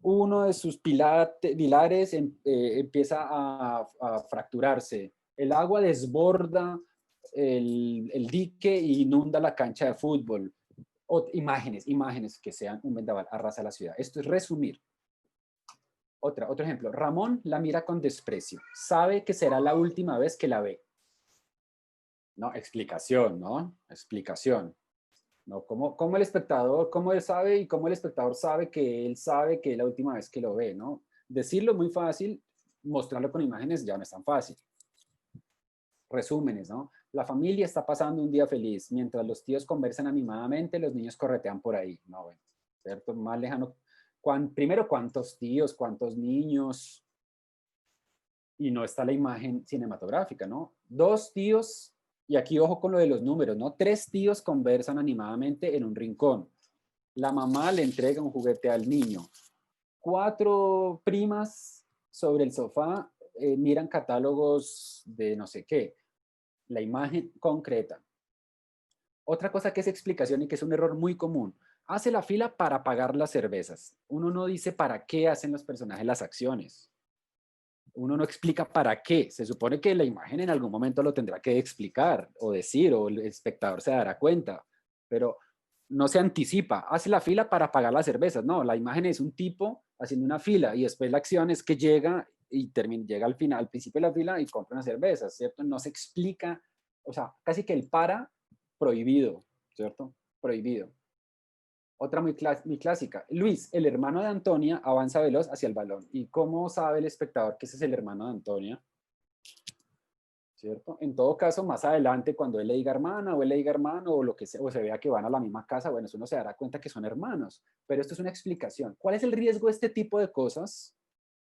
Uno de sus pilares empieza a fracturarse. El agua desborda el dique e inunda la cancha de fútbol. Imágenes que sean un vendaval, arrasa la ciudad. Esto es resumir. Otro ejemplo. Ramón la mira con desprecio. Sabe que será la última vez que la ve. No, explicación, ¿no? Explicación. ¿No? ¿Cómo el espectador, cómo él sabe y cómo el espectador sabe que él sabe que es la última vez que lo ve, ¿no? Decirlo muy fácil, mostrarlo con imágenes ya no es tan fácil. Resúmenes, ¿no? La familia está pasando un día feliz. Mientras los tíos conversan animadamente, los niños corretean por ahí. No, bueno, ¿cierto? Más lejano. Primero, ¿cuántos tíos, cuántos niños? Y no está la imagen cinematográfica, ¿no? 2 tíos, y aquí ojo con lo de los números, ¿no? 3 tíos conversan animadamente en un rincón. La mamá le entrega un juguete al niño. 4 primas sobre el sofá miran catálogos de no sé qué. La imagen concreta. Otra cosa que es explicación y que es un error muy común. Hace la fila para pagar las cervezas. Uno no dice para qué hacen los personajes las acciones. Uno no explica para qué. Se supone que la imagen en algún momento lo tendrá que explicar o decir, o el espectador se dará cuenta, pero no se anticipa. Hace la fila para pagar las cervezas. No, la imagen es un tipo haciendo una fila y después la acción es que llega y llega al final, al principio de la fila y compra unas cervezas, ¿cierto? No se explica, o sea, casi que el para prohibido, ¿cierto? Prohibido. Otra muy clásica. Luis, el hermano de Antonia, avanza veloz hacia el balón. ¿Y cómo sabe el espectador que ese es el hermano de Antonia? ¿Cierto? En todo caso, más adelante, cuando él le diga hermana o él le diga hermano o lo que sea, o se vea que van a la misma casa, bueno, eso uno se dará cuenta que son hermanos. Pero esto es una explicación. ¿Cuál es el riesgo de este tipo de cosas?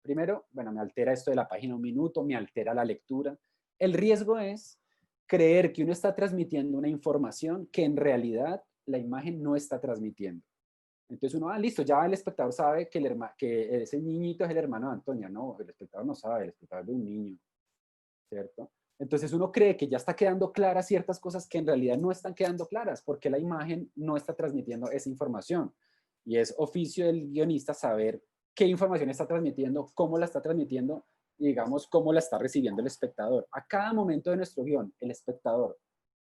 Primero, bueno, me altera esto de la página un minuto, me altera la lectura. El riesgo es creer que uno está transmitiendo una información que en realidad la imagen no está transmitiendo. Entonces uno, listo, ya el espectador sabe que ese niñito es el hermano de Antonia. No, el espectador no sabe, el espectador ve un niño, ¿cierto? Entonces uno cree que ya está quedando claras ciertas cosas que en realidad no están quedando claras porque la imagen no está transmitiendo esa información. Y es oficio del guionista saber qué información está transmitiendo, cómo la está transmitiendo y digamos cómo la está recibiendo el espectador. A cada momento de nuestro guión, el espectador,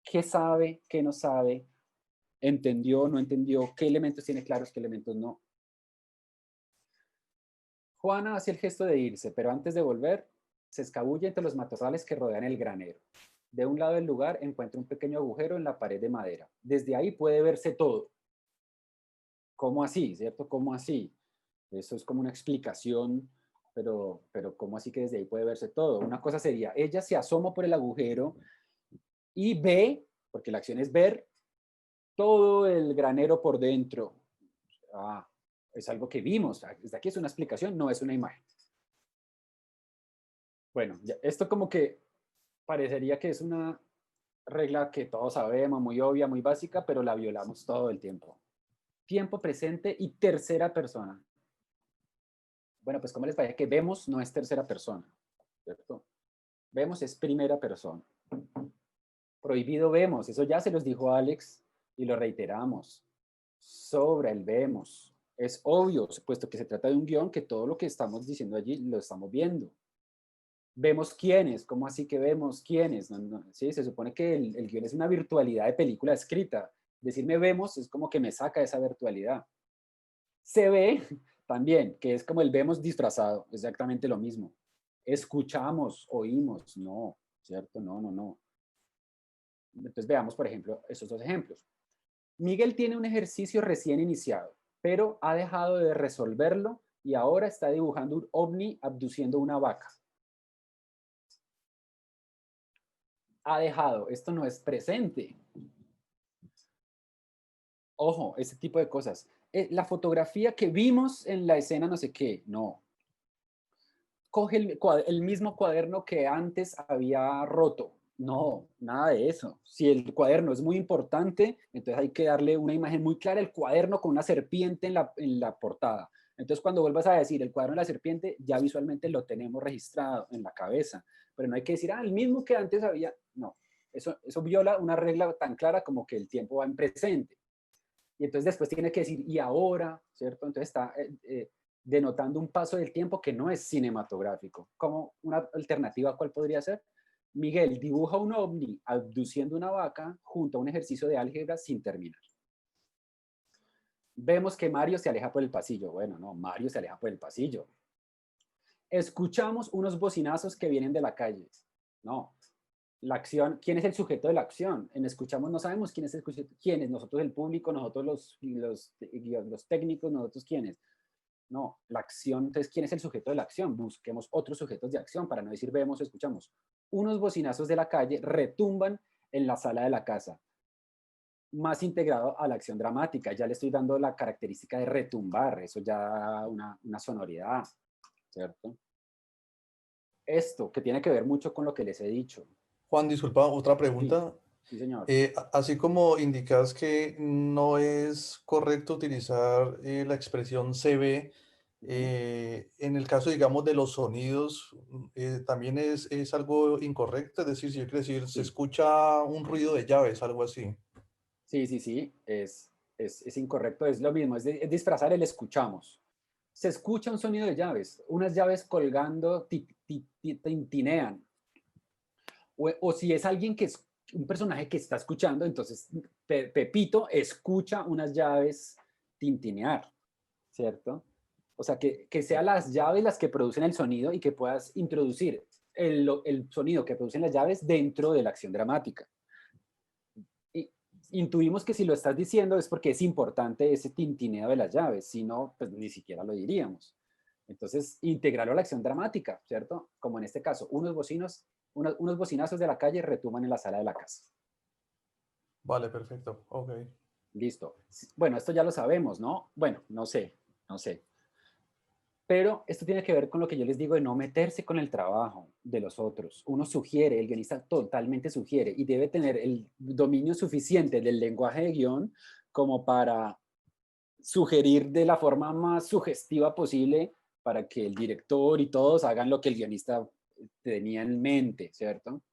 ¿qué sabe, qué no sabe? ¿Entendió, no entendió? ¿Qué elementos tiene claros, qué elementos no? Juana hace el gesto de irse, pero antes de volver, se escabulle entre los matorrales que rodean el granero. De un lado del lugar encuentra un pequeño agujero en la pared de madera. Desde ahí puede verse todo. ¿Cómo así? ¿Cierto? ¿Cómo así? Eso es como una explicación, pero ¿cómo así que desde ahí puede verse todo? Una cosa sería, ella se asoma por el agujero y ve, porque la acción es ver, todo el granero por dentro. Ah, es algo que vimos. Desde aquí es una explicación, no es una imagen. Bueno, esto como que parecería que es una regla que todos sabemos, muy obvia, muy básica, pero la violamos todo el tiempo. Tiempo presente y tercera persona. Bueno, pues ¿cómo les parece que vemos no es tercera persona? ¿Cierto? Vemos es primera persona. Prohibido vemos, eso ya se los dijo Alex y lo reiteramos. Sobra el vemos. Es obvio, puesto que se trata de un guión, que todo lo que estamos diciendo allí lo estamos viendo. Vemos quiénes, ¿cómo así que vemos quiénes? Sí, se supone que el guión es una virtualidad de película escrita. Decirme vemos es como que me saca esa virtualidad. Se ve también, que es como el vemos disfrazado, exactamente lo mismo. Escuchamos, oímos, no, ¿cierto? No. Entonces veamos, por ejemplo, esos dos ejemplos. Miguel tiene un ejercicio recién iniciado, pero ha dejado de resolverlo y ahora está dibujando un ovni abduciendo una vaca. Ha dejado, esto no es presente. Ojo, ese tipo de cosas. La fotografía que vimos en la escena no sé qué, no. Coge el mismo cuaderno que antes había roto. No, nada de eso. Si el cuaderno es muy importante, entonces hay que darle una imagen muy clara, el cuaderno con una serpiente en la portada. Entonces cuando vuelvas a decir el cuaderno de la serpiente, ya visualmente lo tenemos registrado en la cabeza. Pero no hay que decir, el mismo que antes había. No, eso viola una regla tan clara como que el tiempo va en presente. Y entonces después tiene que decir, y ahora, ¿cierto? Entonces está denotando un paso del tiempo que no es cinematográfico. Como una alternativa, ¿cuál podría ser? Miguel dibuja un ovni abduciendo una vaca junto a un ejercicio de álgebra sin terminar. Vemos que Mario se aleja por el pasillo. Bueno, no, Mario se aleja por el pasillo. Escuchamos unos bocinazos que vienen de la calle. No, la acción, ¿quién es el sujeto de la acción? En escuchamos no sabemos quién es el sujeto, quién es, nosotros el público, nosotros los técnicos, nosotros quiénes. No, la acción, entonces, ¿quién es el sujeto de la acción? Busquemos otros sujetos de acción para no decir vemos o escuchamos. Unos bocinazos de la calle retumban en la sala de la casa. Más integrado a la acción dramática, ya le estoy dando la característica de retumbar, eso ya da una sonoridad, ¿cierto? Esto, que tiene que ver mucho con lo que les he dicho. Juan, disculpa, otra pregunta. Sí, señor. Así como indicas que no es correcto utilizar la expresión se ve, en el caso, digamos, de los sonidos, también es algo incorrecto. Es decir, si yo quiero decir, se Sí. escucha un ruido de llaves, algo así. Sí, es incorrecto, es lo mismo, es disfrazar el escuchamos. Se escucha un sonido de llaves, unas llaves colgando tintinean. O si es alguien que es un personaje que está escuchando, entonces Pepito escucha unas llaves tintinear, ¿cierto? O sea, que sean las llaves las que producen el sonido y que puedas introducir el sonido que producen las llaves dentro de la acción dramática. Y intuimos que si lo estás diciendo es porque es importante ese tintineo de las llaves, si no, pues ni siquiera lo diríamos. Entonces, integrarlo a la acción dramática, ¿cierto? Como en este caso, unos bocinazos de la calle retumban en la sala de la casa. Vale, perfecto. Ok. Listo. Bueno, esto ya lo sabemos, ¿no? Bueno, no sé. Pero esto tiene que ver con lo que yo les digo de no meterse con el trabajo de los otros. Uno sugiere, el guionista totalmente sugiere y debe tener el dominio suficiente del lenguaje de guión como para sugerir de la forma más sugestiva posible para que el director y todos hagan lo que el guionista tenía en mente, ¿cierto?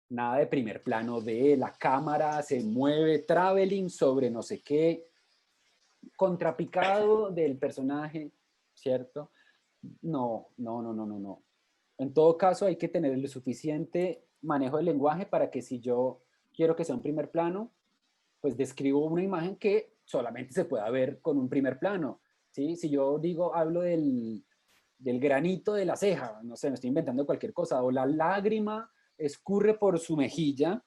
Nada de primer plano de la cámara se mueve traveling sobre no sé qué, contrapicado del personaje, ¿cierto? No. En todo caso hay que tener el suficiente manejo del lenguaje para que si yo quiero que sea un primer plano, pues describo una imagen que solamente se pueda ver con un primer plano, ¿sí? Si yo hablo del granito de la ceja, no sé, me estoy inventando cualquier cosa, o la lágrima escurre por su mejilla,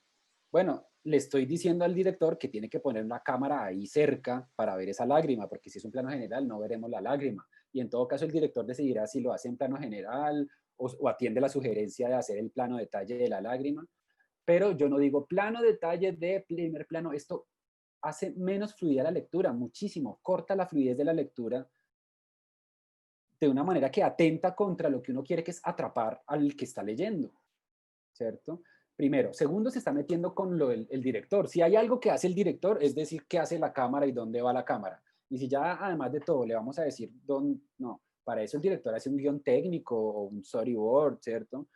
bueno, le estoy diciendo al director que tiene que poner una cámara ahí cerca para ver esa lágrima, porque si es un plano general no veremos la lágrima. Y en todo caso el director decidirá si lo hace en plano general o atiende la sugerencia de hacer el plano detalle de la lágrima. Pero yo no digo plano detalle de primer plano, esto hace menos fluida la lectura, muchísimo, corta la fluidez de la lectura de una manera que atenta contra lo que uno quiere, que es atrapar al que está leyendo, ¿cierto? Primero. Segundo, se está metiendo con el director. Si hay algo que hace el director, es decir, qué hace la cámara y dónde va la cámara. Y si ya, además de todo, le vamos a decir, no, para eso el director hace un guión técnico o un storyboard, ¿cierto?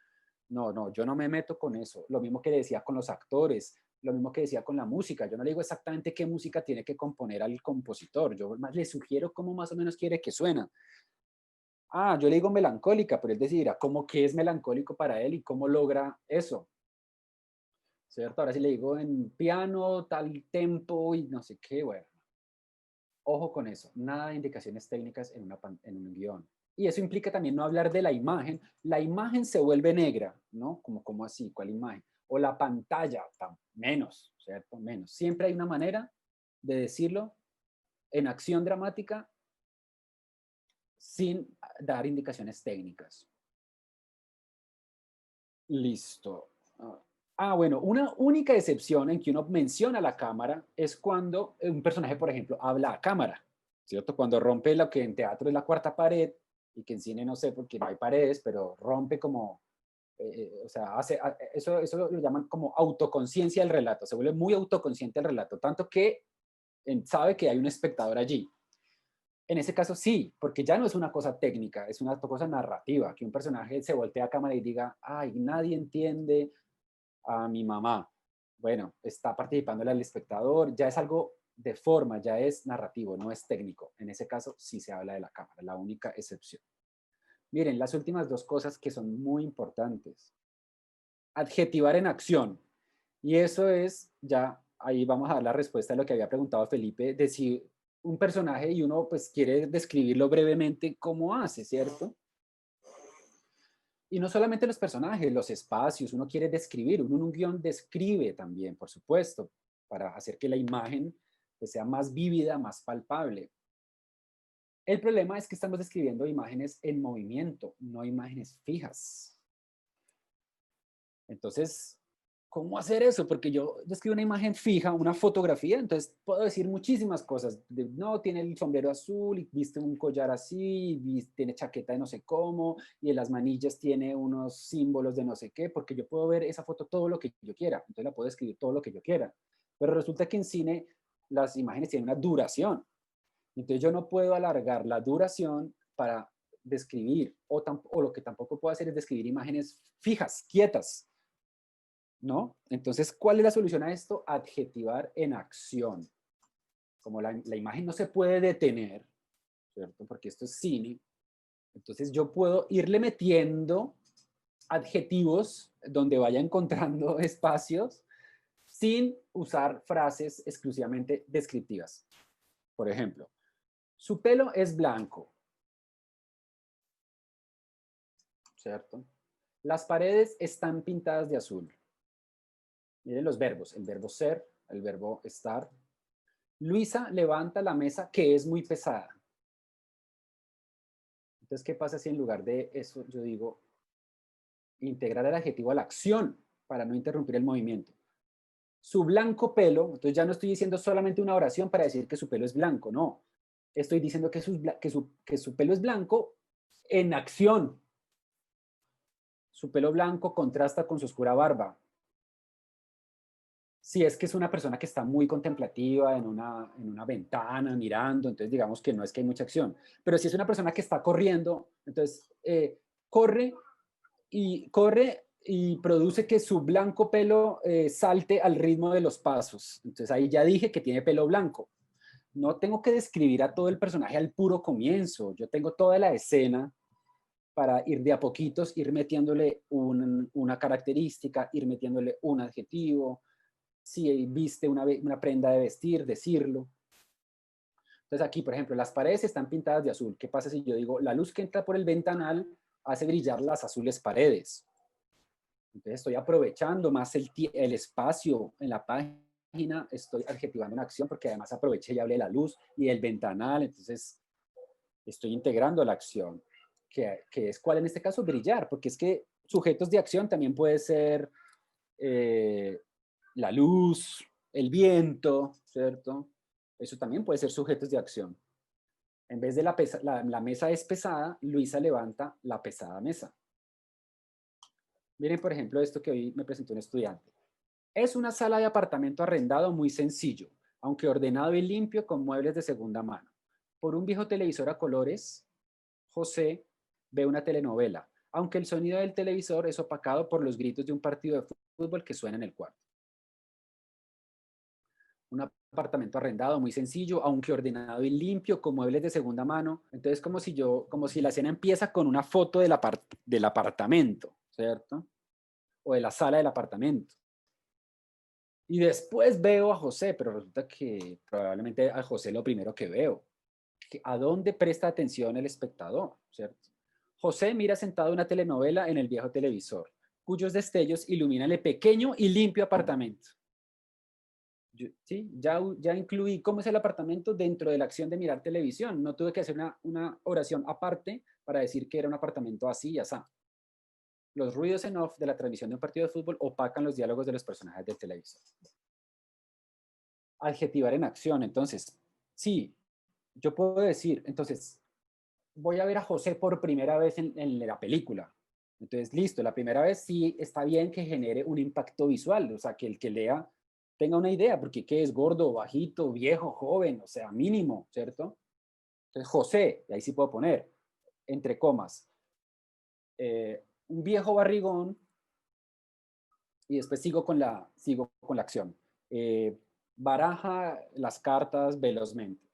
No, yo no me meto con eso. Lo mismo que decía con los actores, lo mismo que decía con la música. Yo no le digo exactamente qué música tiene que componer al compositor. Yo más le sugiero cómo más o menos quiere que suena. Yo le digo melancólica, pero él decidirá cómo qué es melancólico para él y cómo logra eso, ¿cierto? Ahora sí le digo en piano, tal tempo y no sé qué, bueno. Ojo con eso, nada de indicaciones técnicas en un guión. Y eso implica también no hablar de la imagen. La imagen se vuelve negra, ¿no? ¿Cómo así? ¿Cuál imagen? o la pantalla, menos, ¿cierto? Menos. Siempre hay una manera de decirlo en acción dramática sin dar indicaciones técnicas. Listo. Bueno, una única excepción en que uno menciona la cámara es cuando un personaje, por ejemplo, habla a cámara, ¿cierto? Cuando rompe lo que en teatro es la cuarta pared y que en cine no sé porque no hay paredes, pero rompe como, o sea, eso lo llaman como autoconciencia del relato, se vuelve muy autoconsciente el relato, tanto que sabe que hay un espectador allí. En ese caso sí, porque ya no es una cosa técnica, es una cosa narrativa, que un personaje se voltee a cámara y diga, ay, nadie entiende a mi mamá. Bueno, está participando el espectador, ya es algo de forma, ya es narrativo, no es técnico. En ese caso sí se habla de la cámara, la única excepción. Miren, las últimas dos cosas que son muy importantes. Adjetivar en acción. Y eso es, ya ahí vamos a dar la respuesta a lo que había preguntado Felipe, de si un personaje y uno pues quiere describirlo brevemente, ¿cómo hace, cierto? Y no solamente los personajes, los espacios, uno quiere describir, uno en un guión describe también, por supuesto, para hacer que la imagen pues, sea más vívida, más palpable. El problema es que estamos describiendo imágenes en movimiento, no imágenes fijas. Entonces, ¿cómo hacer eso? Porque yo describo una imagen fija, una fotografía, entonces puedo decir muchísimas cosas. No, tiene el sombrero azul y viste un collar así, y tiene chaqueta de no sé cómo, y en las manillas tiene unos símbolos de no sé qué, porque yo puedo ver esa foto todo lo que yo quiera, entonces la puedo escribir todo lo que yo quiera. Pero resulta que en cine las imágenes tienen una duración. Entonces yo no puedo alargar la duración para describir, o lo que tampoco puedo hacer es describir imágenes fijas, quietas, ¿no? Entonces, ¿cuál es la solución a esto? Adjetivar en acción. Como la imagen no se puede detener, ¿cierto? Porque esto es cine. Entonces yo puedo irle metiendo adjetivos donde vaya encontrando espacios sin usar frases exclusivamente descriptivas. Por ejemplo, su pelo es blanco, ¿cierto? Las paredes están pintadas de azul. Miren los verbos, el verbo ser, el verbo estar. Luisa levanta la mesa que es muy pesada. Entonces, ¿qué pasa si en lugar de eso yo digo integrar el adjetivo a la acción para no interrumpir el movimiento? Su blanco pelo, entonces ya no estoy diciendo solamente una oración para decir que su pelo es blanco, no. Estoy diciendo que su pelo es blanco en acción. Su pelo blanco contrasta con su oscura barba. Si es que es una persona que está muy contemplativa en una ventana mirando, entonces digamos que no es que hay mucha acción. Pero si es una persona que está corriendo, entonces corre y produce que su blanco pelo salte al ritmo de los pasos. Entonces ahí ya dije que tiene pelo blanco. No tengo que describir a todo el personaje al puro comienzo. Yo tengo toda la escena para ir de a poquitos, ir metiéndole una característica, ir metiéndole un adjetivo. Si viste una prenda de vestir, decirlo. Entonces aquí, por ejemplo, las paredes están pintadas de azul. ¿Qué pasa si yo digo, la luz que entra por el ventanal hace brillar las azules paredes? Entonces estoy aprovechando más el espacio en la página, estoy adjetivando una acción porque además aproveché y hablé de la luz y del ventanal, entonces estoy integrando la acción, que es cuál en este caso brillar, porque es que sujetos de acción también puede ser la luz, el viento, ¿cierto? Eso también puede ser sujetos de acción. En vez de la mesa es pesada, Luisa levanta la pesada mesa. Miren, por ejemplo, esto que hoy me presentó un estudiante. Es una sala de apartamento arrendado muy sencillo, aunque ordenado y limpio con muebles de segunda mano. Por un viejo televisor a colores, José ve una telenovela, aunque el sonido del televisor es opacado por los gritos de un partido de fútbol que suena en el cuarto. Un apartamento arrendado muy sencillo, aunque ordenado y limpio, con muebles de segunda mano. Entonces, como si la escena empieza con una foto del apartamento, ¿cierto? O de la sala del apartamento. Y después veo a José, pero resulta que probablemente a José lo primero que veo. ¿A dónde presta atención el espectador? ¿Cierto? José mira sentado una telenovela en el viejo televisor. cuyos destellos iluminan el pequeño y limpio apartamento. ¿Sí? Ya incluí cómo es el apartamento dentro de la acción de mirar televisión. No tuve que hacer una oración aparte para decir que era un apartamento así y así. Los ruidos en off de la transmisión de un partido de fútbol opacan los diálogos de los personajes del televisor. Adjetivar en acción. Entonces, sí, yo puedo decir, entonces, voy a ver a José por primera vez en la película. Entonces, listo, la primera vez sí está bien que genere un impacto visual, o sea, que el que lea tenga una idea, porque ¿qué es? Gordo, bajito, viejo, joven, o sea, mínimo, ¿cierto? Entonces, José, y ahí sí puedo poner, entre comas, un viejo barrigón, y después sigo con la acción. Baraja las cartas velozmente.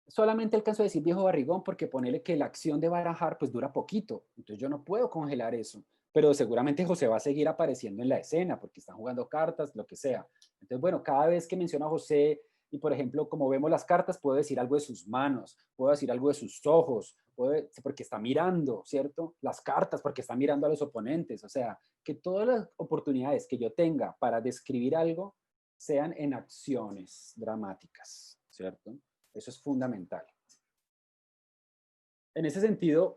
Solamente alcanzo a decir viejo barrigón porque ponerle que la acción de barajar pues dura poquito. Entonces yo no puedo congelar eso. Pero seguramente José va a seguir apareciendo en la escena porque están jugando cartas, lo que sea. Entonces, bueno, cada vez que menciono a José y, por ejemplo, como vemos las cartas, puedo decir algo de sus manos, puedo decir algo de sus ojos, porque está mirando, ¿cierto? Las cartas porque está mirando a los oponentes. O sea, que todas las oportunidades que yo tenga para describir algo sean en acciones dramáticas, ¿cierto? Eso es fundamental. En ese sentido,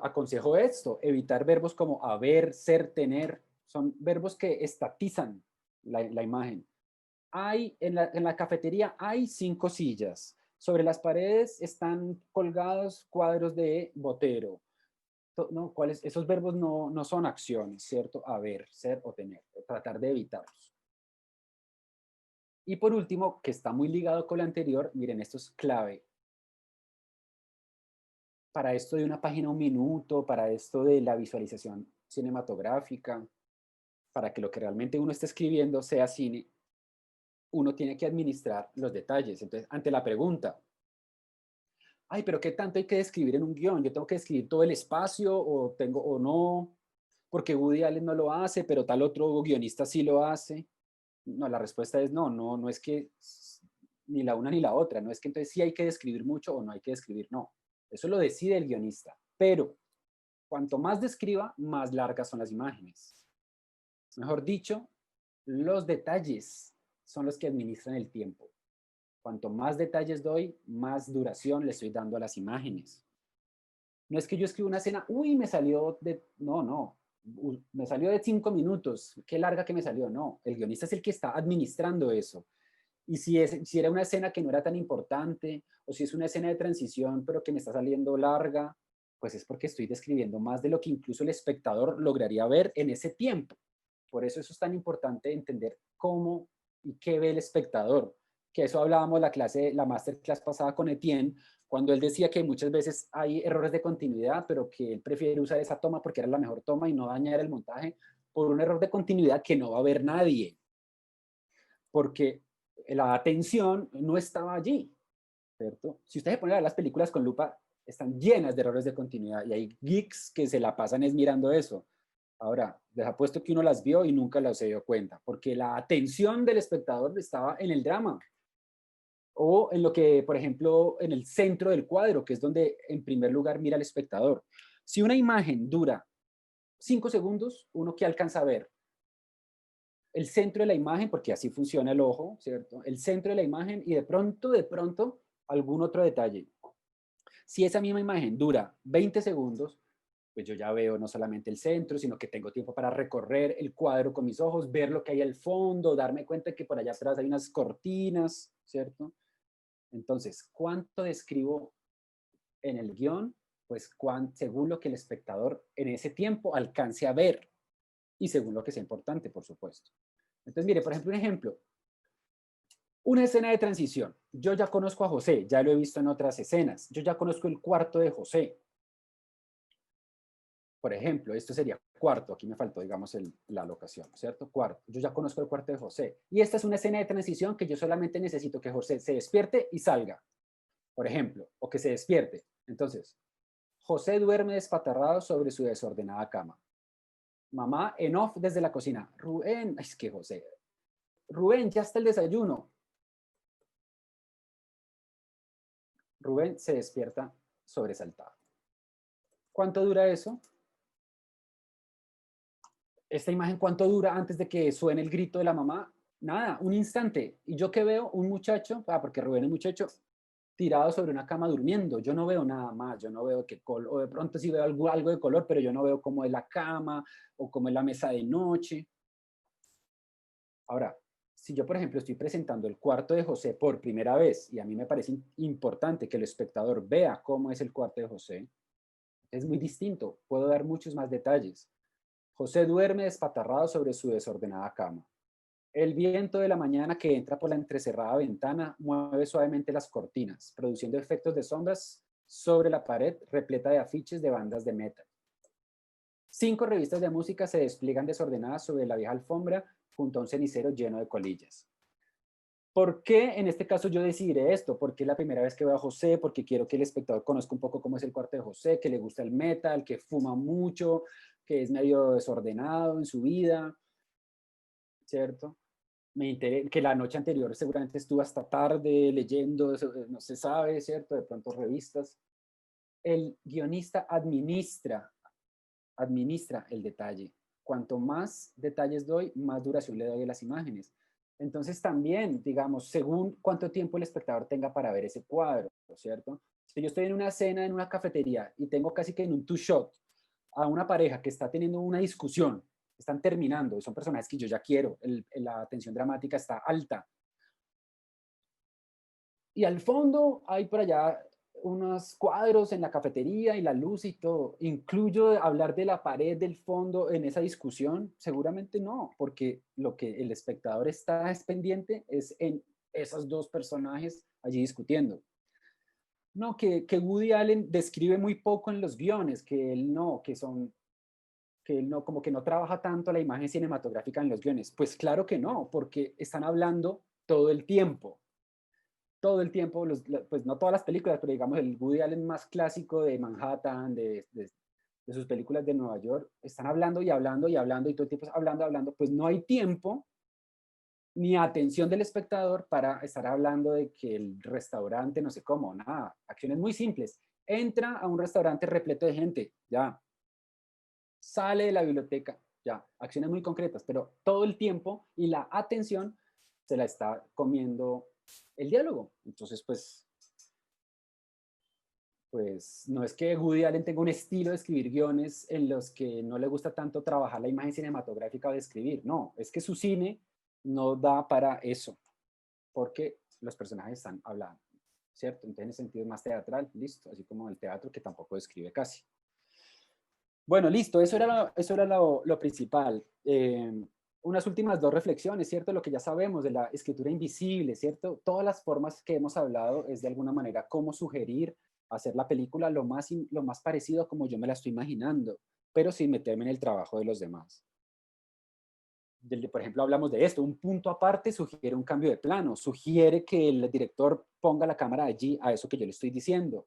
aconsejo esto, evitar verbos como haber, ser, tener. Son verbos que estatizan la imagen. En la cafetería hay 5 sillas. Sobre las paredes están colgados cuadros de Botero. No, esos verbos no son acciones, ¿cierto? Haber, ser o tener. Tratar de evitarlos. Y por último, que está muy ligado con lo anterior, miren, esto es clave. Para esto de una página un minuto, para esto de la visualización cinematográfica, para que lo que realmente uno está escribiendo sea cine, uno tiene que administrar los detalles. Entonces, ante la pregunta, ay, pero ¿qué tanto hay que describir en un guión? ¿Yo tengo que describir todo el espacio o no? Porque Woody Allen no lo hace, pero tal otro guionista sí lo hace. No, la respuesta es no es que ni la una ni la otra. No es que entonces sí hay que describir mucho o no hay que describir, no. Eso lo decide el guionista. Pero cuanto más describa, más largas son las imágenes. Mejor dicho, los detalles son los que administran el tiempo. Cuanto más detalles doy, más duración le estoy dando a las imágenes. No es que yo escribo una escena, uy, me salió de... No. Me salió de 5 minutos. Qué larga que me salió. No, el guionista es el que está administrando eso. Y si era una escena que no era tan importante, o si es una escena de transición, pero que me está saliendo larga, pues es porque estoy describiendo más de lo que incluso el espectador lograría ver en ese tiempo. Por eso es tan importante entender cómo y qué ve el espectador. Que eso hablábamos la masterclass pasada con Etienne, cuando él decía que muchas veces hay errores de continuidad, pero que él prefiere usar esa toma porque era la mejor toma y no dañar el montaje por un error de continuidad que no va a ver nadie. Porque la atención no estaba allí, ¿cierto? Si ustedes se ponen a ver las películas con lupa, están llenas de errores de continuidad y hay geeks que se la pasan es mirando eso. Ahora, les apuesto que uno las vio y nunca las se dio cuenta, porque la atención del espectador estaba en el drama o en lo que, por ejemplo, en el centro del cuadro, que es donde en primer lugar mira el espectador. Si una imagen dura 5 segundos, uno que alcanza a ver el centro de la imagen, porque así funciona el ojo, ¿cierto? El centro de la imagen y de pronto, algún otro detalle. Si esa misma imagen dura 20 segundos, pues yo ya veo no solamente el centro, sino que tengo tiempo para recorrer el cuadro con mis ojos, ver lo que hay al fondo, darme cuenta de que por allá atrás hay unas cortinas, ¿cierto? Entonces, ¿cuánto describo en el guión? Pues según lo que el espectador en ese tiempo alcance a ver y según lo que sea importante, por supuesto. Entonces, mire, por ejemplo, un ejemplo. Una escena de transición. Yo ya conozco a José, ya lo he visto en otras escenas. Yo ya conozco el cuarto de José. Por ejemplo, esto sería cuarto. Aquí me faltó, digamos, la locación, ¿cierto? Cuarto. Yo ya conozco el cuarto de José. Y esta es una escena de transición que yo solamente necesito que José se despierte y salga, por ejemplo, o que se despierte. Entonces, José duerme despatarrado sobre su desordenada cama. Mamá en off desde la cocina. Rubén, es que José. Rubén, ya está el desayuno. Rubén se despierta sobresaltado. ¿Cuánto dura eso? ¿esta imagen cuánto dura antes de que suene el grito de la mamá? Nada, un instante. Y yo que veo un muchacho, porque Rubén es muchacho, tirado sobre una cama durmiendo. Yo no veo nada más, yo no veo qué color, o de pronto sí veo algo de color, pero yo no veo cómo es la cama o cómo es la mesa de noche. Ahora, si yo, por ejemplo, estoy presentando el cuarto de José por primera vez y a mí me parece importante que el espectador vea cómo es el cuarto de José, es muy distinto, puedo dar muchos más detalles. José duerme despatarrado sobre su desordenada cama. El viento de la mañana que entra por la entrecerrada ventana mueve suavemente las cortinas, produciendo efectos de sombras sobre la pared repleta de afiches de bandas de metal. 5 revistas de música se despliegan desordenadas sobre la vieja alfombra junto a un cenicero lleno de colillas. ¿Por qué en este caso yo decidiré esto? Porque es la primera vez que veo a José, porque quiero que el espectador conozca un poco cómo es el cuarto de José, que le gusta el metal, que fuma mucho, que es medio desordenado en su vida, ¿cierto? Que la noche anterior seguramente estuvo hasta tarde leyendo, no se sabe, ¿cierto? De pronto revistas. El guionista administra el detalle. Cuanto más detalles doy, más duración le doy a las imágenes. Entonces también, digamos, según cuánto tiempo el espectador tenga para ver ese cuadro, ¿cierto? Si yo estoy en una cena, en una cafetería, y tengo casi que en un two-shot a una pareja que está teniendo una discusión, están terminando, son personajes que yo ya quiero, la tensión dramática está alta. Y al fondo hay por allá unos cuadros en la cafetería y la luz y todo. ¿Incluyo hablar de la pared del fondo en esa discusión? Seguramente no, porque lo que el espectador está pendiente es en esos dos personajes allí discutiendo. No, que Woody Allen describe muy poco en los guiones, que él no, que él no, como que no trabaja tanto la imagen cinematográfica en los guiones. Pues claro que no, porque están hablando todo el tiempo. Todo el tiempo, pues no todas las películas, pero digamos el Woody Allen más clásico de Manhattan, de sus películas de Nueva York, están hablando y hablando y hablando y todo el tiempo hablando, pues no hay tiempo ni atención del espectador para estar hablando de que el restaurante, no sé cómo, nada, acciones muy simples. Entra a un restaurante repleto de gente, ya. Sale de la biblioteca, ya. Acciones muy concretas, pero todo el tiempo y la atención se la está comiendo el diálogo. Entonces, pues no es que Woody Allen tenga un estilo de escribir guiones en los que no le gusta tanto trabajar la imagen cinematográfica o de escribir. No, es que su cine no da para eso, porque los personajes están hablando, ¿cierto? Entonces en ese sentido es más teatral, listo, así como el teatro que tampoco describe casi. Bueno, listo, eso era lo principal. Unas últimas 2 reflexiones, ¿cierto? Lo que ya sabemos de la escritura invisible, ¿cierto? Todas las formas que hemos hablado es de alguna manera cómo sugerir hacer la película lo más parecido a como yo me la estoy imaginando, pero sin meterme en el trabajo de los demás. Por ejemplo, hablamos de esto, un punto aparte sugiere un cambio de plano, sugiere que el director ponga la cámara allí a eso que yo le estoy diciendo.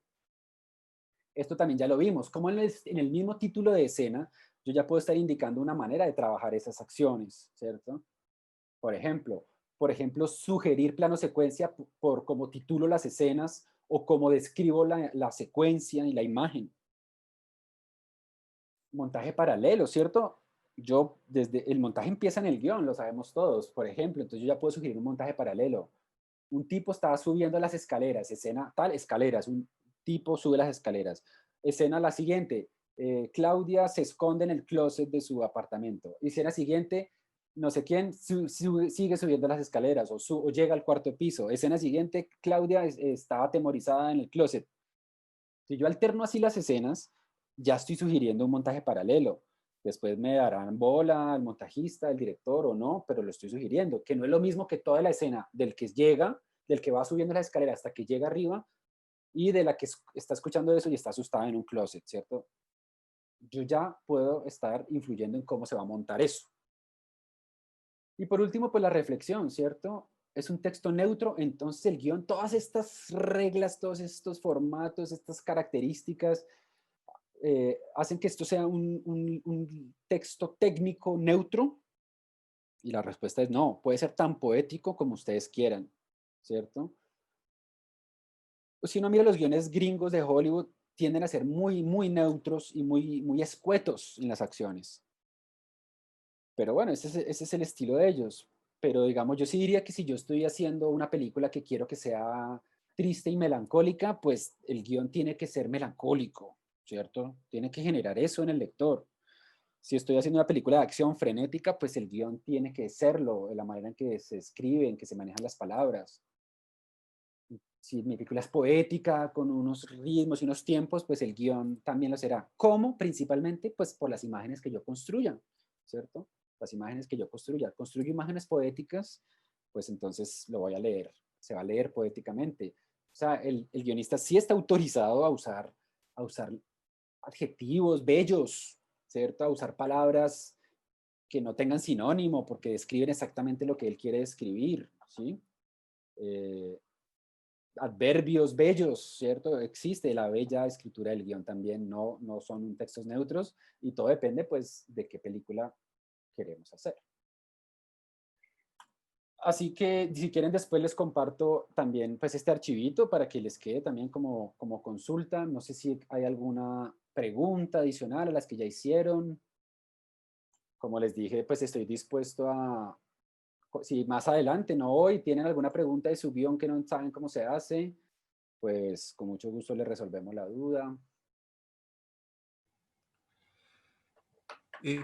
Esto también ya lo vimos, como en el mismo título de escena, yo ya puedo estar indicando una manera de trabajar esas acciones, ¿cierto? Por ejemplo, sugerir plano secuencia por cómo titulo las escenas o cómo describo la secuencia y la imagen. Montaje paralelo, ¿cierto? Desde el montaje empieza en el guión, lo sabemos todos, por ejemplo, entonces yo ya puedo sugerir un montaje paralelo. Un tipo estaba subiendo las escaleras, escena tal, escaleras, un tipo sube las escaleras. Escena la siguiente, Claudia se esconde en el closet de su apartamento. Escena siguiente, no sé quién sigue subiendo las escaleras o llega al 4.º piso. Escena siguiente, Claudia estaba atemorizada en el closet. Si yo alterno así las escenas, ya estoy sugiriendo un montaje paralelo. Después me darán bola el montajista, el director o no, pero lo estoy sugiriendo, que no es lo mismo que toda la escena del que llega, del que va subiendo la escalera hasta que llega arriba y de la que está escuchando eso y está asustada en un closet, ¿cierto? Yo ya puedo estar influyendo en cómo se va a montar eso. Y por último, pues la reflexión, ¿cierto? Es un texto neutro, entonces el guión, todas estas reglas, todos estos formatos, estas características, hacen que esto sea un texto técnico neutro. Y la respuesta es no, puede ser tan poético como ustedes quieran, ¿cierto? Pues si uno mira los guiones gringos de Hollywood, tienden a ser muy, muy neutros y muy, muy escuetos en las acciones. Pero bueno, ese es el estilo de ellos. Pero digamos, yo sí diría que si yo estoy haciendo una película que quiero que sea triste y melancólica, pues el guión tiene que ser melancólico, ¿cierto? Tiene que generar eso en el lector. Si estoy haciendo una película de acción frenética, pues el guión tiene que serlo, de la manera en que se escribe, en que se manejan las palabras. Si mi película es poética, con unos ritmos y unos tiempos, pues el guión también lo será. ¿Cómo? Principalmente, pues por las imágenes que yo construya, ¿cierto? Las imágenes que yo construya. Construyo imágenes poéticas, pues entonces lo voy a leer, se va a leer poéticamente. O sea, el guionista sí está autorizado a usar adjetivos bellos, ¿cierto? A usar palabras que no tengan sinónimo, porque describen exactamente lo que él quiere describir, ¿sí? Adverbios bellos, ¿cierto? Existe la bella escritura del guión también, no son textos neutros, y todo depende, pues, de qué película queremos hacer. Así que, si quieren, después les comparto también, pues, este archivito para que les quede también como consulta. No sé si hay alguna pregunta adicional a las que ya hicieron. Como les dije, pues, estoy dispuesto a, si más adelante, no hoy, tienen alguna pregunta de su guión que no saben cómo se hace, pues con mucho gusto les resolvemos la duda.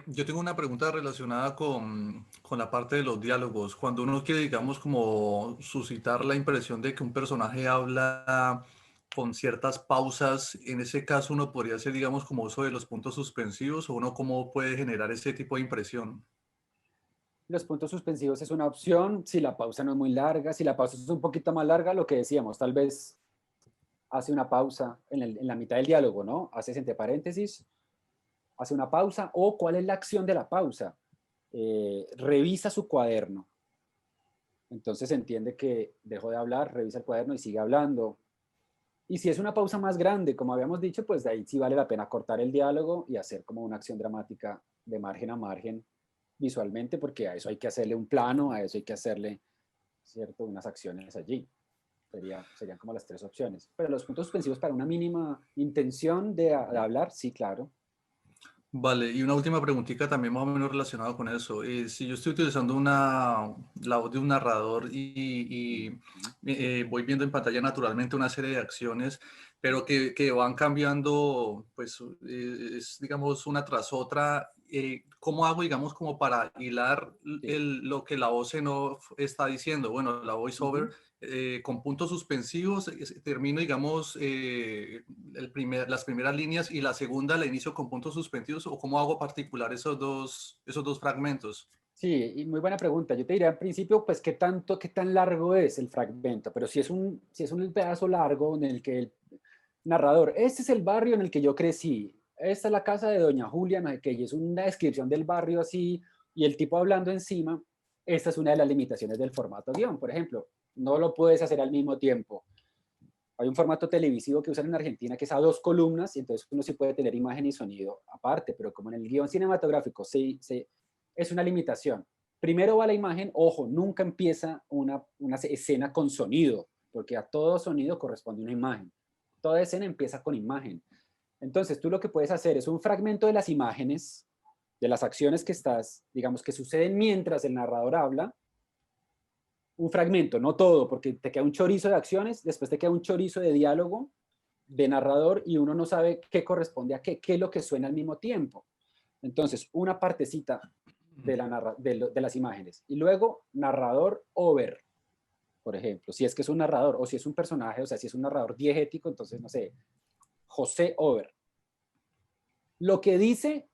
Yo tengo una pregunta relacionada con la parte de los diálogos. Cuando uno quiere, digamos, como suscitar la impresión de que un personaje habla con ciertas pausas, en ese caso uno podría hacer, digamos, como uso de los puntos suspensivos, o uno cómo puede generar ese tipo de impresión. Los puntos suspensivos es una opción si la pausa no es muy larga. Si la pausa es un poquito más larga, lo que decíamos, tal vez hace una pausa en la mitad del diálogo, ¿no? Hace entre paréntesis, hace una pausa, o cuál es la acción de la pausa. Revisa su cuaderno. Entonces entiende que dejó de hablar, revisa el cuaderno y sigue hablando. Y si es una pausa más grande, como habíamos dicho, pues de ahí sí vale la pena cortar el diálogo y hacer como una acción dramática de margen a margen visualmente, porque a eso hay que hacerle un plano, a eso hay que hacerle, ¿cierto?, unas acciones allí. Serían como las tres opciones. Pero los puntos suspensivos para una mínima intención de hablar, sí, claro. Vale, y una última preguntita también más o menos relacionada con eso. Si yo estoy utilizando la voz de un narrador y voy viendo en pantalla naturalmente una serie de acciones, pero que van cambiando, pues es digamos una tras otra, ¿cómo hago, digamos, como para hilar Sí. lo que la voz en off está diciendo? Bueno, la voiceover con puntos suspensivos, termino, digamos, las primeras líneas y la segunda la inicio con puntos suspensivos, o cómo hago particular esos dos fragmentos. Sí, y muy buena pregunta. Yo te diría al principio, pues, qué tan largo es el fragmento, pero si es un pedazo largo en el que el narrador, este es el barrio en el que yo crecí, esta es la casa de doña Julia, no sé qué, y es una descripción del barrio así, y el tipo hablando encima, esta es una de las limitaciones del formato guión. Por ejemplo, no lo puedes hacer al mismo tiempo. Hay un formato televisivo que usan en Argentina que es a 2 columnas, y entonces uno sí puede tener imagen y sonido aparte, pero como en el guión cinematográfico es una limitación. Primero va la imagen, ojo, nunca empieza una escena con sonido, porque a todo sonido corresponde una imagen. Toda escena empieza con imagen. Entonces tú lo que puedes hacer es un fragmento de las imágenes, de las acciones que digamos, que suceden mientras el narrador habla, un fragmento, no todo, porque te queda un chorizo de acciones, después te queda un chorizo de diálogo, de narrador, y uno no sabe qué corresponde a qué es lo que suena al mismo tiempo. Entonces, una partecita de las imágenes, y luego narrador over, por ejemplo, si es que es un narrador, o si es un personaje, o sea, si es un narrador diegético, entonces, no sé, José over. Lo que dice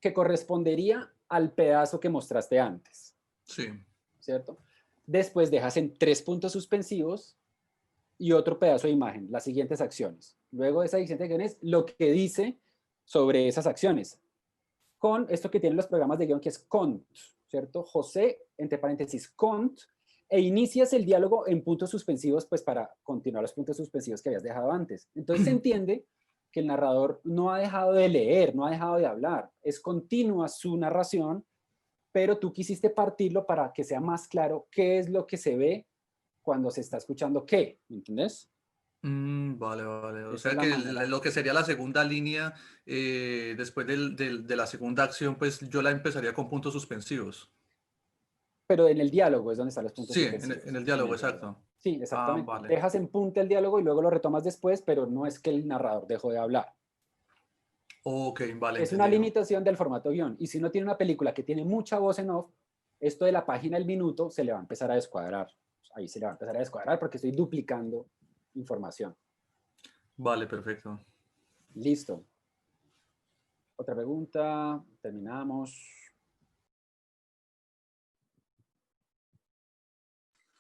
que correspondería al pedazo que mostraste antes, Sí. ¿cierto? Después dejas en 3 puntos suspensivos y otro pedazo de imagen, las siguientes acciones. Luego de esa siguiente acción es lo que dice sobre esas acciones, con esto que tienen los programas de guión, que es cont, ¿cierto? José, entre paréntesis, cont, e inicias el diálogo en puntos suspensivos, pues para continuar los puntos suspensivos que habías dejado antes. Entonces se entiende que el narrador no ha dejado de leer, no ha dejado de hablar, es continua su narración, pero tú quisiste partirlo para que sea más claro qué es lo que se ve cuando se está escuchando qué, ¿me entiendes? Vale, vale. O Esa sea es la que manera. lo que sería la segunda línea, después de la segunda acción, pues yo la empezaría con puntos suspensivos. Pero en el diálogo es donde están los puntos Sí, en suspensivos. el En diálogo, el diálogo. exacto. Sí, Ah, exactamente. vale. Dejas en punta el diálogo y luego lo retomas después, pero no es que el narrador dejó de hablar. Ok, vale, Es una entendido. limitación del formato guión. Y si uno tiene una película que tiene mucha voz en off, esto de la página del minuto se le va a empezar a descuadrar. Ahí se le va a empezar a descuadrar porque estoy duplicando información. Vale, perfecto. Listo. Otra pregunta. Terminamos.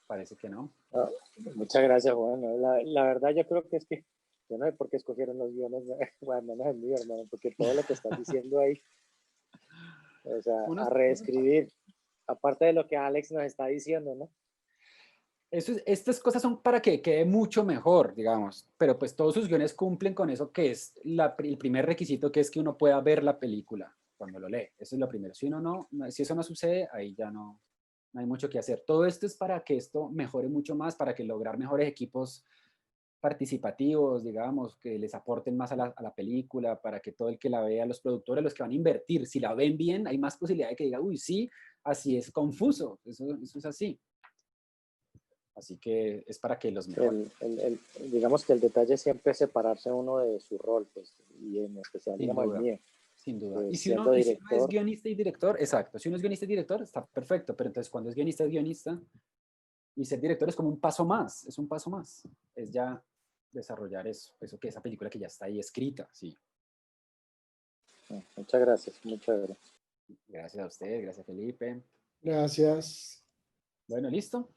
Parece que no. Ah, muchas gracias, Juan. No, la verdad yo creo que es que yo no sé por qué escogieron los guiones, bueno, menos el mío, hermano, porque todo lo que estás diciendo ahí, o sea, a reescribir, aparte de lo que Alex nos está diciendo, ¿no? Estas cosas son para que quede mucho mejor, digamos, pero pues todos sus guiones cumplen con eso que es el primer requisito, que es que uno pueda ver la película cuando lo lee. Eso es lo primero. Si uno si eso no sucede, ahí ya no hay mucho que hacer. Todo esto es para que esto mejore mucho más, para que lograr mejores equipos participativos, digamos, que les aporten más a la película, para que todo el que la vea, los productores, los que van a invertir, si la ven bien, hay más posibilidad de que diga, uy, sí, así es confuso, eso es así. Así que es para que los mejoren. Digamos que el detalle siempre es separarse uno de su rol, pues, y en especial, Sin digamos, el duda, mío. sin duda. Y si Siendo uno es director, guionista y director, exacto, si uno es guionista y director, está perfecto, pero entonces cuando es guionista, y ser director es como un paso más, es un paso más. Es ya desarrollar eso que esa película que ya está ahí escrita, sí. muchas gracias, muchas gracias. Gracias a usted, gracias Felipe. Gracias. Bueno, listo.